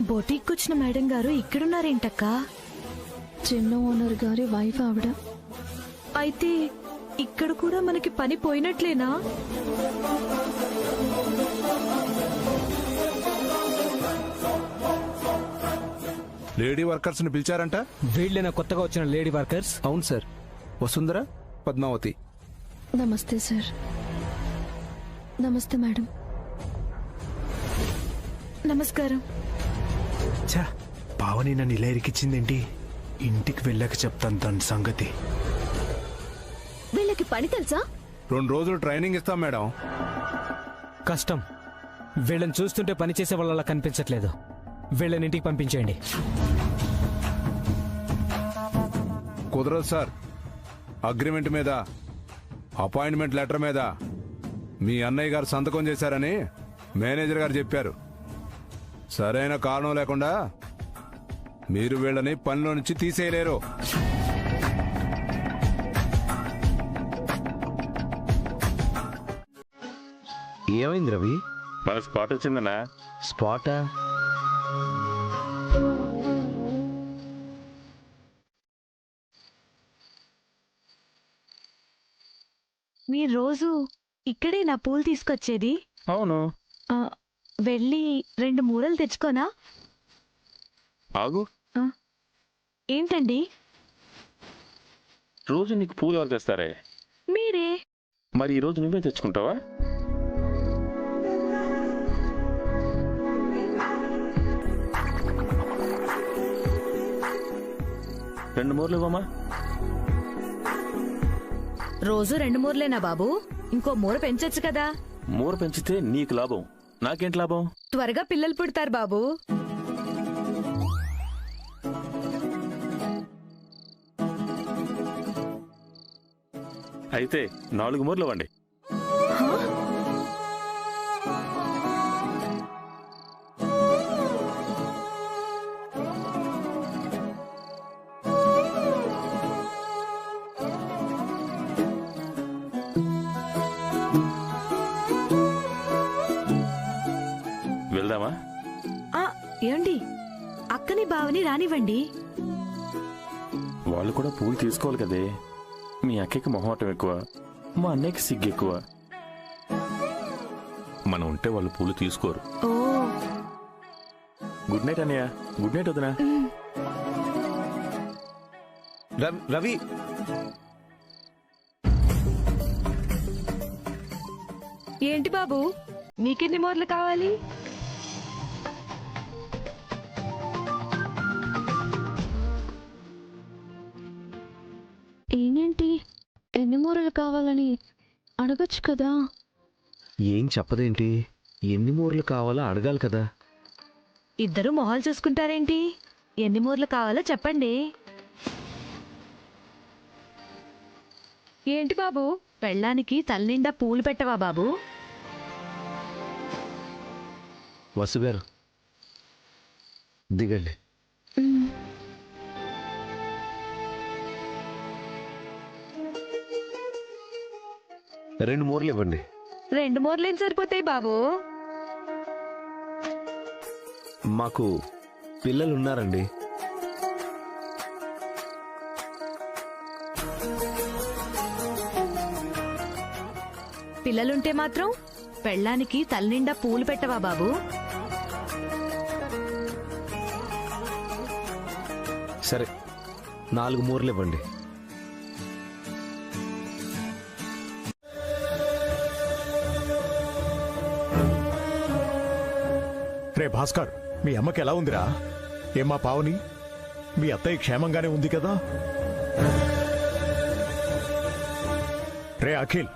బొటీక్ వచ్చిన మేడం గారు ఇక్కడున్నారేంటక్క? చిన్న ఓనర్ గారి వైఫ్ ఆవిడ. అయితే ఇక్కడ కూడా మనకి పని పోయినట్లేనా? లేడీ వర్కర్స్ ని పిలిచారంట. వీళ్ళేనా కొత్తగా వచ్చిన లేడీ వర్కర్స్? అవును సార్. వసుంధర, పద్మావతి. నమస్తే సార్. నమస్తే మేడం. నమస్కారం. ఛా, పావని నన్ను ఇలా ఇరికిచ్చిందేంటి? ఇంటికి వెళ్ళాక చెప్తాను తన సంగతి. వీళ్ళకి పని తెలుసా? 2 రోజులు ట్రైనింగ్ ఇస్తాం మేడం. కష్టం. వీళ్ళని చూస్తుంటే పని చేసే వాళ్ళ కనిపించట్లేదు. వీళ్ళని ఇంటికి పంపించేయండి. కుదరదు సార్. అగ్రిమెంట్ మీద, అపాయింట్మెంట్ లెటర్ మీద మీ అన్నయ్య గారు సంతకం చేశారని మేనేజర్ గారు చెప్పారు. సరైన కారణం లేకుండా మీరు వీళ్ళని పనిలో నుంచి తీసేయలేరు. ఏమైంది రవి? మన స్పాట్ వచ్చిందన్నా. స్పాటా? మీరు రోజు ఇక్కడే నా పూలు తీసుకొచ్చేది? అవును. వెళ్ళి 2 మూరలు తెచ్చుకోనా? ఆగు. ఏంటండి? రోజు నీకు పూలు ఎవరు తెస్తారే? మీరే. మరి ఈ రోజు నువ్వే తెచ్చుకుంటావా? రెండు మూరలు ఇవ్వమా. రోజు 2 మూరలేనా బాబు? ఇంకో మూర పెంచొచ్చు కదా. మూర పెంచితే నీకు లాభం, నాకేంటి లాభం? త్వరగా పిల్లలు పుడతారు బాబు. అయితే 4 మూరలు ఇవ్వండి. వెళ్దామా? ఏమండి, అక్కని బావని రానివ్వండి. వాళ్ళు కూడా పూలు తీసుకోవాలి కదే. మీ అక్కకి మొహమాటం ఎక్కువ, మా అన్నయ్యకి సిగ్గు ఎక్కువ. మనం ఉంటే వాళ్ళు పూలు తీసుకోరు. గుడ్ నైట్ అన్నయ్య. గుడ్ నైట్ వదినా. రవి, ఏంటి బాబు, మీకెన్ని మూరలు కావాలి? ఏంటి ఎన్ని మూరలు కావాలని అడగచ్చు కదా. ఏం చెప్పదేంటి? ఎన్ని మూరలు కావాలో అడగాలి కదా. ఇద్దరు మొహాలు చూసుకుంటారేంటి? ఎన్ని మూరలు కావాలో చెప్పండి. ఏంటి బాబు, పెళ్ళానికి తల్లిండా పూలు పెట్టవా బాబు? వసుగారు దిగండి. 2 మూరలు ఇవ్వండి. 2 మూరలేం సరిపోతాయి బాబు? మాకు పిల్లలు ఉన్నారండి. పిల్లలుంటే మాత్రం పెళ్ళానికి తల్లిండా పూలు పెట్టవా బాబు? సరే, 4 మూరలు ఇవ్వండి. రే భాస్కర్, మీ అమ్మకి ఎలా ఉందిరా? ఏమ్మా పావని, మీ అత్తయ్య క్షేమంగానే ఉంది కదా? రే అఖిల్,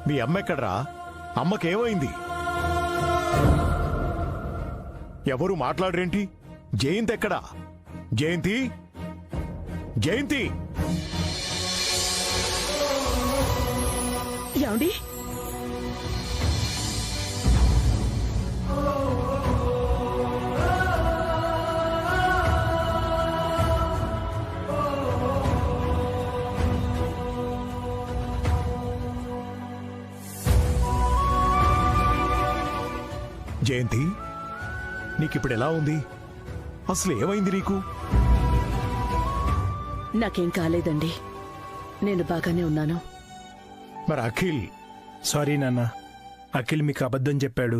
మీ అమ్మ ఎక్కడ్రా? అమ్మకేమైంది? ఎవరు మాట్లాడరేంటి? జయంతి ఎక్కడా? జయంతి, జయంతి! ఏమండి? జయంతి, నీకిప్పుడు ఎలా ఉంది? అసలు ఏమైంది నీకు? నాకేం కాలేదండి, నేను బాగానే ఉన్నాను. మరి అఖిల్? సారీ నాన్న, అఖిల్ మీకు అబద్ధం చెప్పాడు.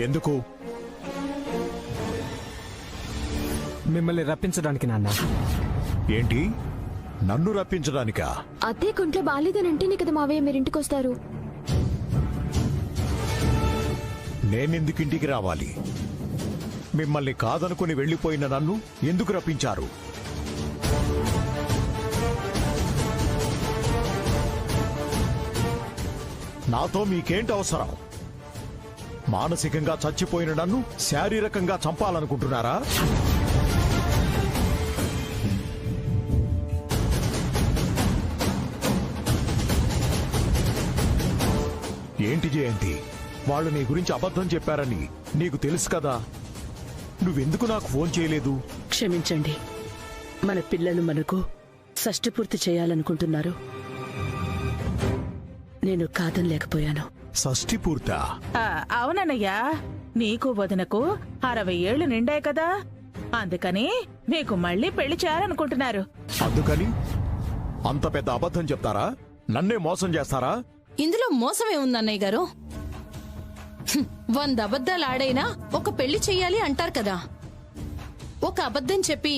ఎందుకు? మిమ్మల్ని రప్పించడానికి నాన్న. ఏంటి? నన్ను రప్పించడానికా? అత్తే కొంట్లో బాలేదనంటేనే కదా మావయ్య మీరింటికొస్తారు. నేనెందుకు ఇంటికి రావాలి? మిమ్మల్ని కాదనుకుని వెళ్లిపోయిన నన్ను ఎందుకు రప్పించారు? నాతో మీకేంటి అవసరం? మానసికంగా చచ్చిపోయిన నన్ను శారీరకంగా చంపాలనుకుంటున్నారా? ఏంటి జయంతి, వాళ్ళు నీ గురించి అబద్ధం చెప్పారని నీకు తెలుసు కదా? నువ్వెందుకు నాకు ఫోన్ చేయలేదు? క్షమించండి, మన పిల్లలు మనకు షష్ఠి పూర్తి చేయాలనుకుంటున్నారు. నేను కాదనలేకపోయాను. షష్ఠి పూర్తా? అవునన్నయ్యా, నీకు వదినకు 60 ఏళ్లు నిండాయి కదా, అందుకని మీకు మళ్ళీ పెళ్లి చేయాలనుకుంటున్నారు. అందుకని అంత పెద్ద అబద్ధం చెప్తారా? నన్నే మోసం చేస్తారా? ఇందులో మోసమే ఉంది అన్నయ్య గారు. 100 అబద్ధాలు ఆడైనా ఒక పెళ్లి చెయ్యాలి అంటారు కదా. ఒక అబద్ధం చెప్పి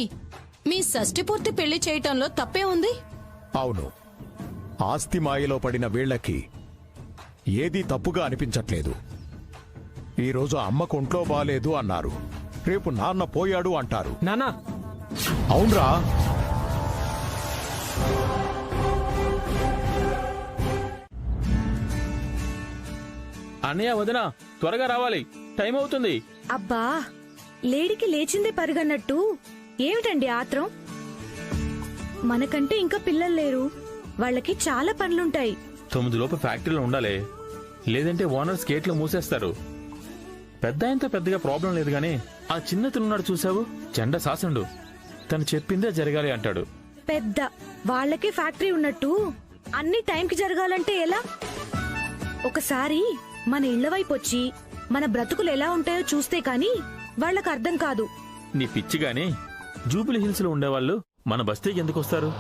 మీ షష్ఠి పూర్తి పెళ్లి చేయటంలో తప్పే ఉంది? అవును, ఆస్తి మాయలో పడిన వీళ్లకి ఏదీ తప్పుగా అనిపించట్లేదు. ఈరోజు అమ్మకు ఒంట్లో బాలేదు అన్నారు, రేపు నాన్న పోయాడు అంటారు. నానా, అవునరా? అన్నయ్య, వదినా, త్వరగా రావాలి, టైం అవుతుంది. అబ్బా, లేడికి లేచిందే పరుగన్నట్టు ఏమిటండి ఆత్రం? మనకంటే ఇంకా పిల్లలు లేరు, వాళ్ళకి చాలా పనులుంటాయి. 9 లోపు ఫ్యాక్టరీలో ఉండాలి, లేదంటే ఓనర్స్ గేట్లు మూసేస్తారు. పెద్ద ఆయనతో పెద్దగా ప్రాబ్లం లేదు గానీ ఆ చిన్నతనున్నాడు చూసావు, చెండ శాసనుడు, తను చెప్పిందే జరగాలి అంటాడు. పెద్ద వాళ్ళకి ఫ్యాక్టరీ ఉన్నట్టు అన్ని టైంకి జరగాలంటే ఎలా? ఒకసారి మన ఇళ్ల వైపు వచ్చి మన బ్రతుకులు ఎలా ఉంటాయో చూస్తే కాని వాళ్ళకు అర్థం కాదు. నీ పిచ్చి గాని, జూబిలీ హిల్స్ లో ఉండేవాళ్ళు మన బస్తీకి ఎందుకు వస్తారు?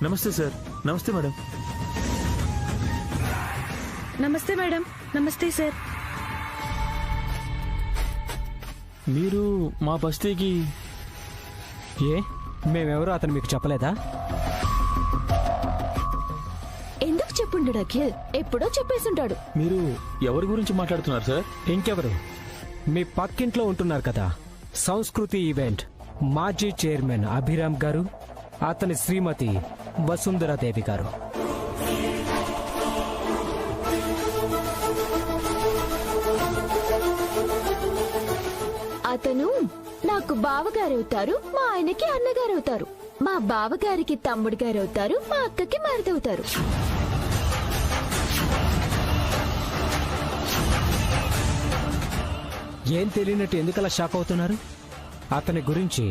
నమస్తే సార్. నమస్తే మేడం. నమస్తే మేడం. నమస్తే సార్. మీరు మా బస్తీకి? ఏ, మేమెవరో అతను మీకు చెప్పలేదా? ఎందుకు చెప్పుండడు అఖిల్, ఎప్పుడో చెప్పేసుంటాడు. మీరు ఎవరి గురించి మాట్లాడుతున్నారు సార్? ఇంకెవరు, మీ పక్కింట్లో ఉంటున్నారు కదా, సంస్కృతి ఈవెంట్ మాజీ చైర్మన్ అభిరామ్ గారు, అతని శ్రీమతి వసుంధరాదేవి గారు. అతను నాకు బావగారవుతారు, మా ఆయనకి అన్నగారవుతారు, మా బావగారికి తమ్ముడు గారవుతారు, మా అక్కకి మరిదవుతారు. ఏం తెలియనట్టు ఎందుకలా షాక్ అవుతున్నారు? అతని గురించి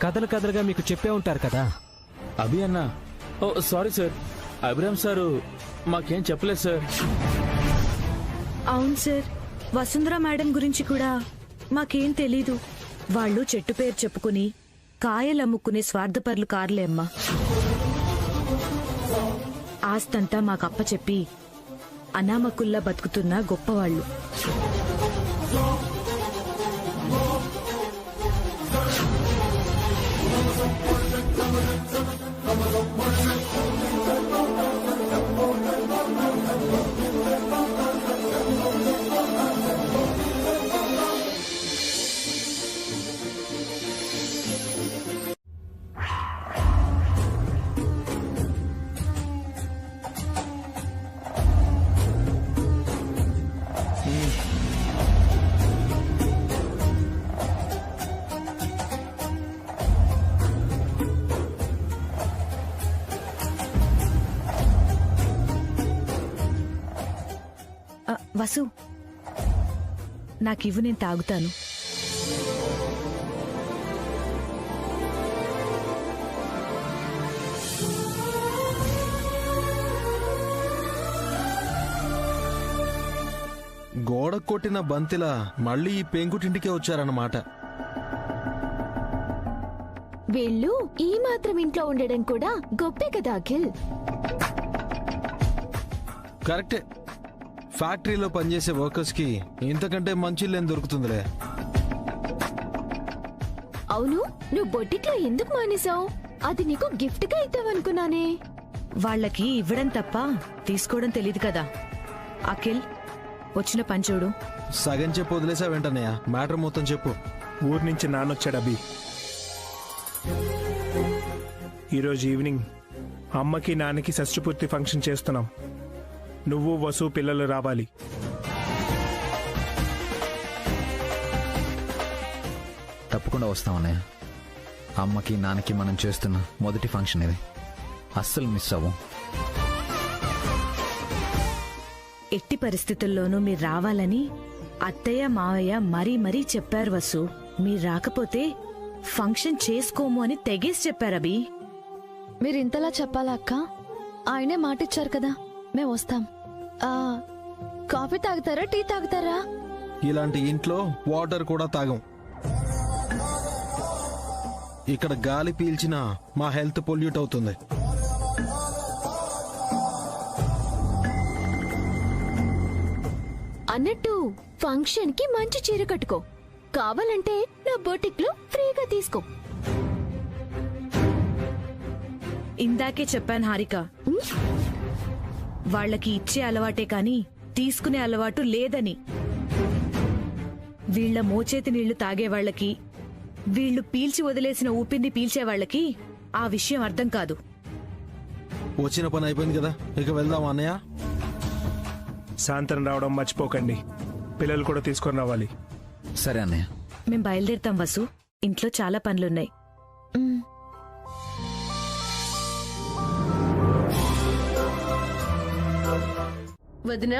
కథలు కథలుగా మీకు చెప్పే ఉంటారు కదా. అభి అన్న, ఓ సారీ సార్, అభిరామ్ సారు మాకేం చెప్పలేదు సార్. అవును సార్, వసుంధర మేడం గురించి కూడా మాకేం తెలీదు. వాళ్ళు చెట్టు పేరు చెప్పుకుని కాయలమ్ముకునే స్వార్థపరులు కారులే అమ్మా. ఆస్తంతా మాకప్ప చెప్పి అనామకుల్లా బతుకుతున్న గొప్పవాళ్ళు. వసు, నాకివ్వు, నేను తాగుతాను. గోడ కొట్టిన బంతిలా మళ్ళీ ఈ పెంకుటింటికే వచ్చారన్నమాట. వీళ్ళు ఈ మాత్రం ఇంట్లో ఉండడం కూడా గొప్పే కదా అఖిల్. కరెక్టే. ఫ్యాక్టరీలో పనిచేసే వర్కర్స్ కి ఇంతకంటే మంచి ఇల్లేం దొరుకుతుందిలే. అవును, నువ్వు బొట్టిట్లో ఎందుకు మానేశావు? అది నీకు గిఫ్ట్ గా ఇద్దామనుకున్నానే. వాళ్ళకి ఇవ్వడం తప్ప తీసుకోవడం తెలీదు కదా. అఖిల్, వచ్చిన పంచోడు. సగం చెప్పు వదిలేసా వెంటనే మ్యాటర్ మొత్తం చెప్పు. ఊరు నుంచి నాన్నొచ్చాడు అభి. ఈరోజు ఈవినింగ్ అమ్మకి నాన్నకి షష్ఠపూర్తి ఫంక్షన్ చేస్తున్నాం. నువ్వు వసు పిల్లలు రావాలి. తప్పకుండా వస్తామన్నయ్య. అమ్మకి నాన్నకి మనం చేస్తున్న మొదటి ఫంక్షన్ ఇది. అస్సలు మిస్ అవ్వం. ఎట్టి పరిస్థితుల్లోనూ మీరు రావాలని అత్తయ్య మావయ్య మరీ చెప్పారు వసు. మీరు రాకపోతే ఫంక్షన్ చేసుకోము అని తెగేసి చెప్పారు అభి. మీరు ఇంతలా చెప్పాలా అక్క? ఆయనే మాటిచ్చారు కదా, మేము వస్తాం. కాఫీ తాగుతారా, టీ తాగుతారా? ఇలాంటి ఇంట్లో వాటర్ కూడా తాగం. ఇక్కడ గాలి పీల్చినా మా హెల్త్ పొల్యూట్ అవుతుంది. అన్నట్టు ఫంక్షన్ కి మంచి చీర కట్టుకో. కావాలంటే నా బొటిక్ లో ఫ్రీగా తీసుకో. ఇందాకే చెప్పాను హారిక, వాళ్ళకి ఇచ్చే అలవాటే కాని తీసుకునే అలవాటు లేదని. వీళ్ల మోచేతి నీళ్లు తాగేవాళ్లకి, వీళ్లు పీల్చి వదిలేసిన ఊపిరిని పీల్చేవాళ్లకి ఆ విషయం అర్థం కాదు. వచ్చిన పని అయిపోయింది కదా, ఇక వెళ్దాం అన్నయ్య. సాయంత్రం రావడం మర్చిపోకండి. పిల్లలు కూడా తీసుకొని రావాలి. సరే అన్నయ్య. మేం బయలుదేరుతాం వసు, ఇంట్లో చాలా పనులున్నాయి. వదినా,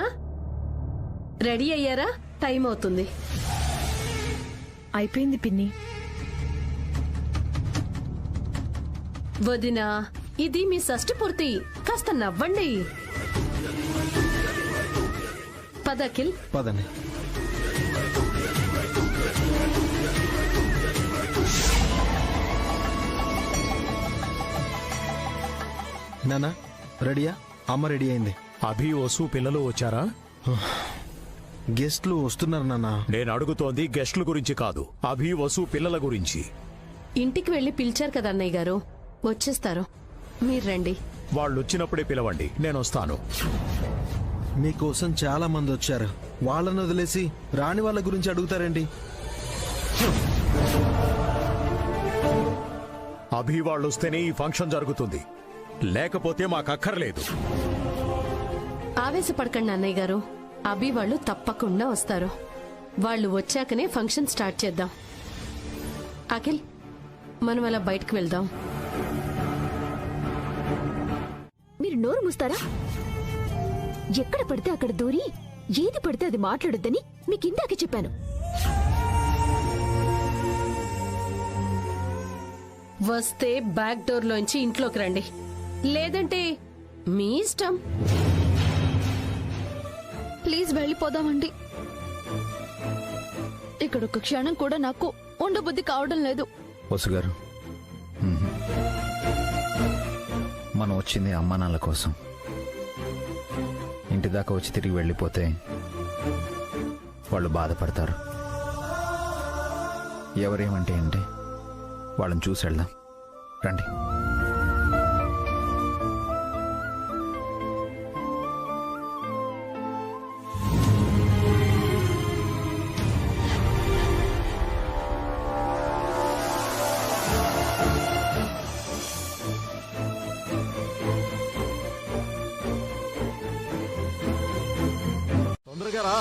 రెడీ అయ్యారా? టైం అవుతుంది. అయిపోయింది పిన్ని. వదినా, ఇది మీ షష్ఠపూర్తి, కాస్త నవ్వండి. పదకిల్, పదండి. నానా రెడీయా? అమ్మ రెడీ అయింది. అభి వసు పిల్లలు వచ్చారా? గెస్ట్లు వస్తున్నారు నాన్న. నేను అడుగుతోంది గెస్ట్ల గురించి కాదు, అభి వసు పిల్లల గురించి. ఇంటికి వెళ్లి పిలిచారు కదా అన్నయ్య గారు, వచ్చేస్తారు. మీరు రండి. వాళ్ళు వచ్చినప్పుడే పిలవండి, నేను వస్తాను. మీకోసం చాలా మంది వచ్చారు. వాళ్ళని వదిలేసి రాని వాళ్ళ గురించి అడుగుతారండి. అభి వాళ్ళు వస్తేనే ఈ ఫంక్షన్ జరుగుతుంది, లేకపోతే మాకక్కర్లేదు. ఆవేశపడకండి అన్నయ్య గారు, అభి వాళ్ళు తప్పకుండా వస్తారు. వాళ్ళు వచ్చాకనే ఫంక్షన్ స్టార్ట్ చేద్దాం. అఖిల్, మనం అలా బయటకు వెళ్దాం. మీరు నోరు మూస్తారా? ఎక్కడ పడితే అక్కడ దూరి ఏది పడితే అది మాట్లాడొద్దని మీకు ఇందాకే చెప్పాను. వస్తే బ్యాక్ డోర్ లోంచి ఇంట్లోకి రండి, లేదంటే మీ ఇష్టం. ప్లీజ్ వెళ్ళిపోదామండి. ఇక్కడ ఒక క్షణం కూడా నాకు ఉండబుద్ధి కావడం లేదు. వసుగారు, మనం వచ్చింది అమ్మా నాన్నల కోసం. ఇంటి దాకా వచ్చి తిరిగి వెళ్ళిపోతే వాళ్ళు బాధపడతారు. ఎవరేమంటే అంటే వాళ్ళని చూసి వెళ్దాం రండి. తొందరగా రా.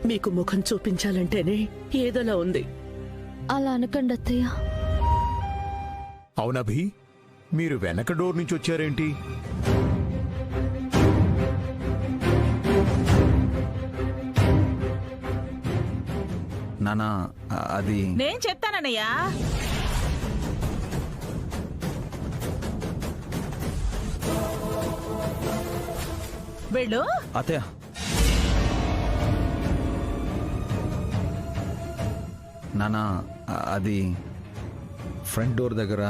మీకు ముఖం చూపించాలంటేనే ఏదోలా ఉంది. అలా అనకండి అత్తయ్య. అవునభి, మీరు వెనక డోర్ నుంచి వచ్చారేంటి? నానా అది నేను చెప్తానన్నయ్యా. వెళ్ళు. అత్తయ్య, నానా అది ఫ్రంట్ డోర్ దగ్గర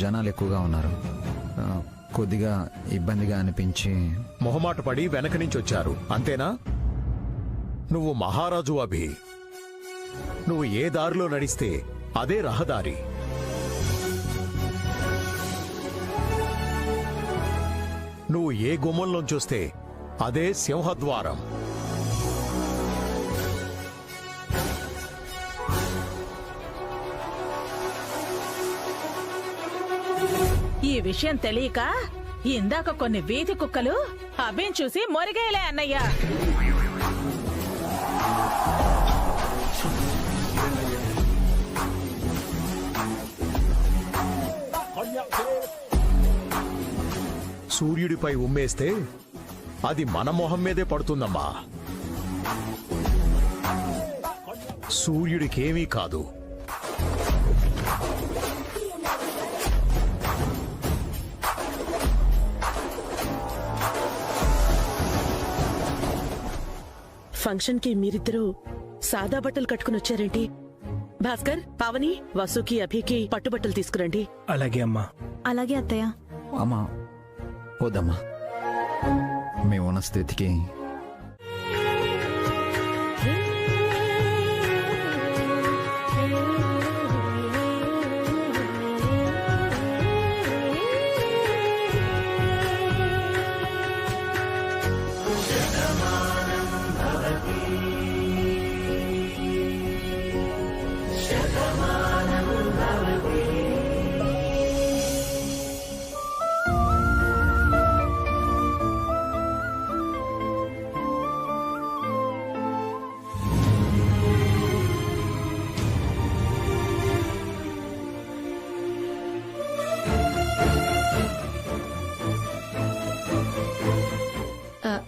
జనాలు ఎక్కువగా ఉన్నారు. కొద్దిగా ఇబ్బందిగా అనిపించి మొహమాట పడి వెనక నుంచి వచ్చారు అంతేనా? నువ్వు మహారాజు అభి. నువ్వు ఏ దారిలో నడిస్తే అదే రహదారి. నువ్వు ఏ గుమ్మంలోంచొస్తే అదే సింహద్వారం. ఈ విషయం తెలియక ఇందాక కొన్ని వీధి కుక్కలు అభిని చూసి మొరిగేలే అన్నయ్య. సూర్యుడిపై ఉమ్మేస్తే అది మన మొహం మీదే పడుతుందమ్మా. సూర్యుడికేమీ కాదు. ఫంక్షన్ కి మీరిద్దరూ సాదా బట్టలు కట్టుకుని వచ్చారేంటి? భాస్కర్, పావని, వసుకి, అభికి పట్టుబట్టలు తీసుకురండి. అలాగే అమ్మా. అలాగే అత్తయ్య. అమ్మా వద్దమ్మా, మేమున్న స్థితికి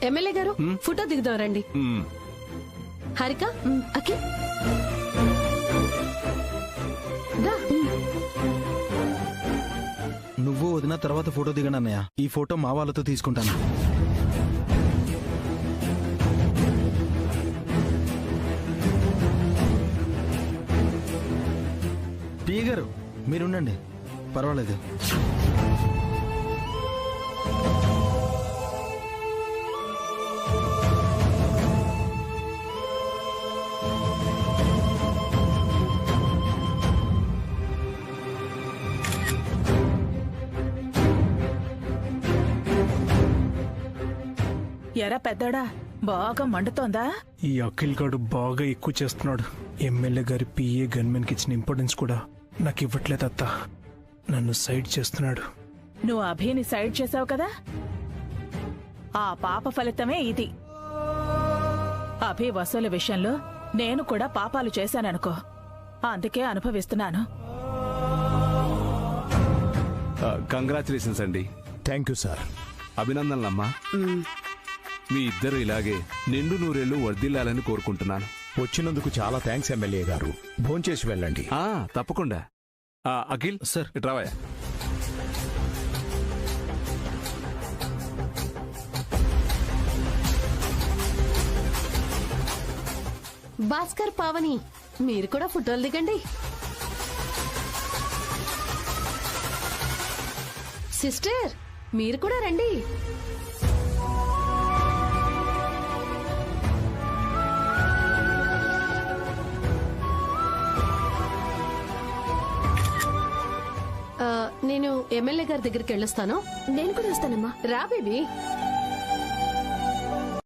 ఎమ్మెల్యే గారు ఫోటో దిగుదాం రండి. హారిక, అఖిల్ నువ్వు వదిన తర్వాత ఫోటో దిగండి అన్నయ్య. ఈ ఫోటో మా వాళ్ళతో తీసుకుంటాను. పీ గారు మీరుండండి. పర్వాలేదు. ఎరా పెద్దోడా, బాగా మండుతోందా? ఈ అఖిల్ గాడు బాగా ఎక్కువ చేస్తున్నాడు. ఎమ్మెల్యే గారి పిఏ గన్మెన్ కి ఇచ్చిన ఇంపార్టెన్స్ కూడా నాకు ఇవ్వట్లేదు అత్త. నన్ను సైడ్ చేస్తున్నాడు. నువ్వు అభిని సైడ్ చేసావు కదా, ఆ పాప ఫలితమే ఇది. అభి వసూలు విషయంలో నేను కూడా పాపాలు చేశాననుకో, అందుకే అనుభవిస్తున్నాను. కంగ్రాచులేషన్స్ అండి. Thank you sir. అభినందనలమ్మా. మీ ఇద్దరు ఇలాగే నిండు నూరేళ్లు వర్ధిల్లాలని కోరుకుంటున్నాను. వచ్చినందుకు చాలా థ్యాంక్స్ ఎమ్మెల్యే గారు. భోంచేసి వెళ్ళండి. తప్పకుండా. అఖిల్ సార్, ఇట్రావయ్యా. భాస్కర్, పావని, మీరు కూడా ఫోటోలు దిగండి. సిస్టర్, మీరు కూడా రండి. నేను ఎమ్మెల్యే గారి దగ్గరికి వెళ్ళొస్తాను. నేను కూడా వస్తానమ్మా. రా బేబీ.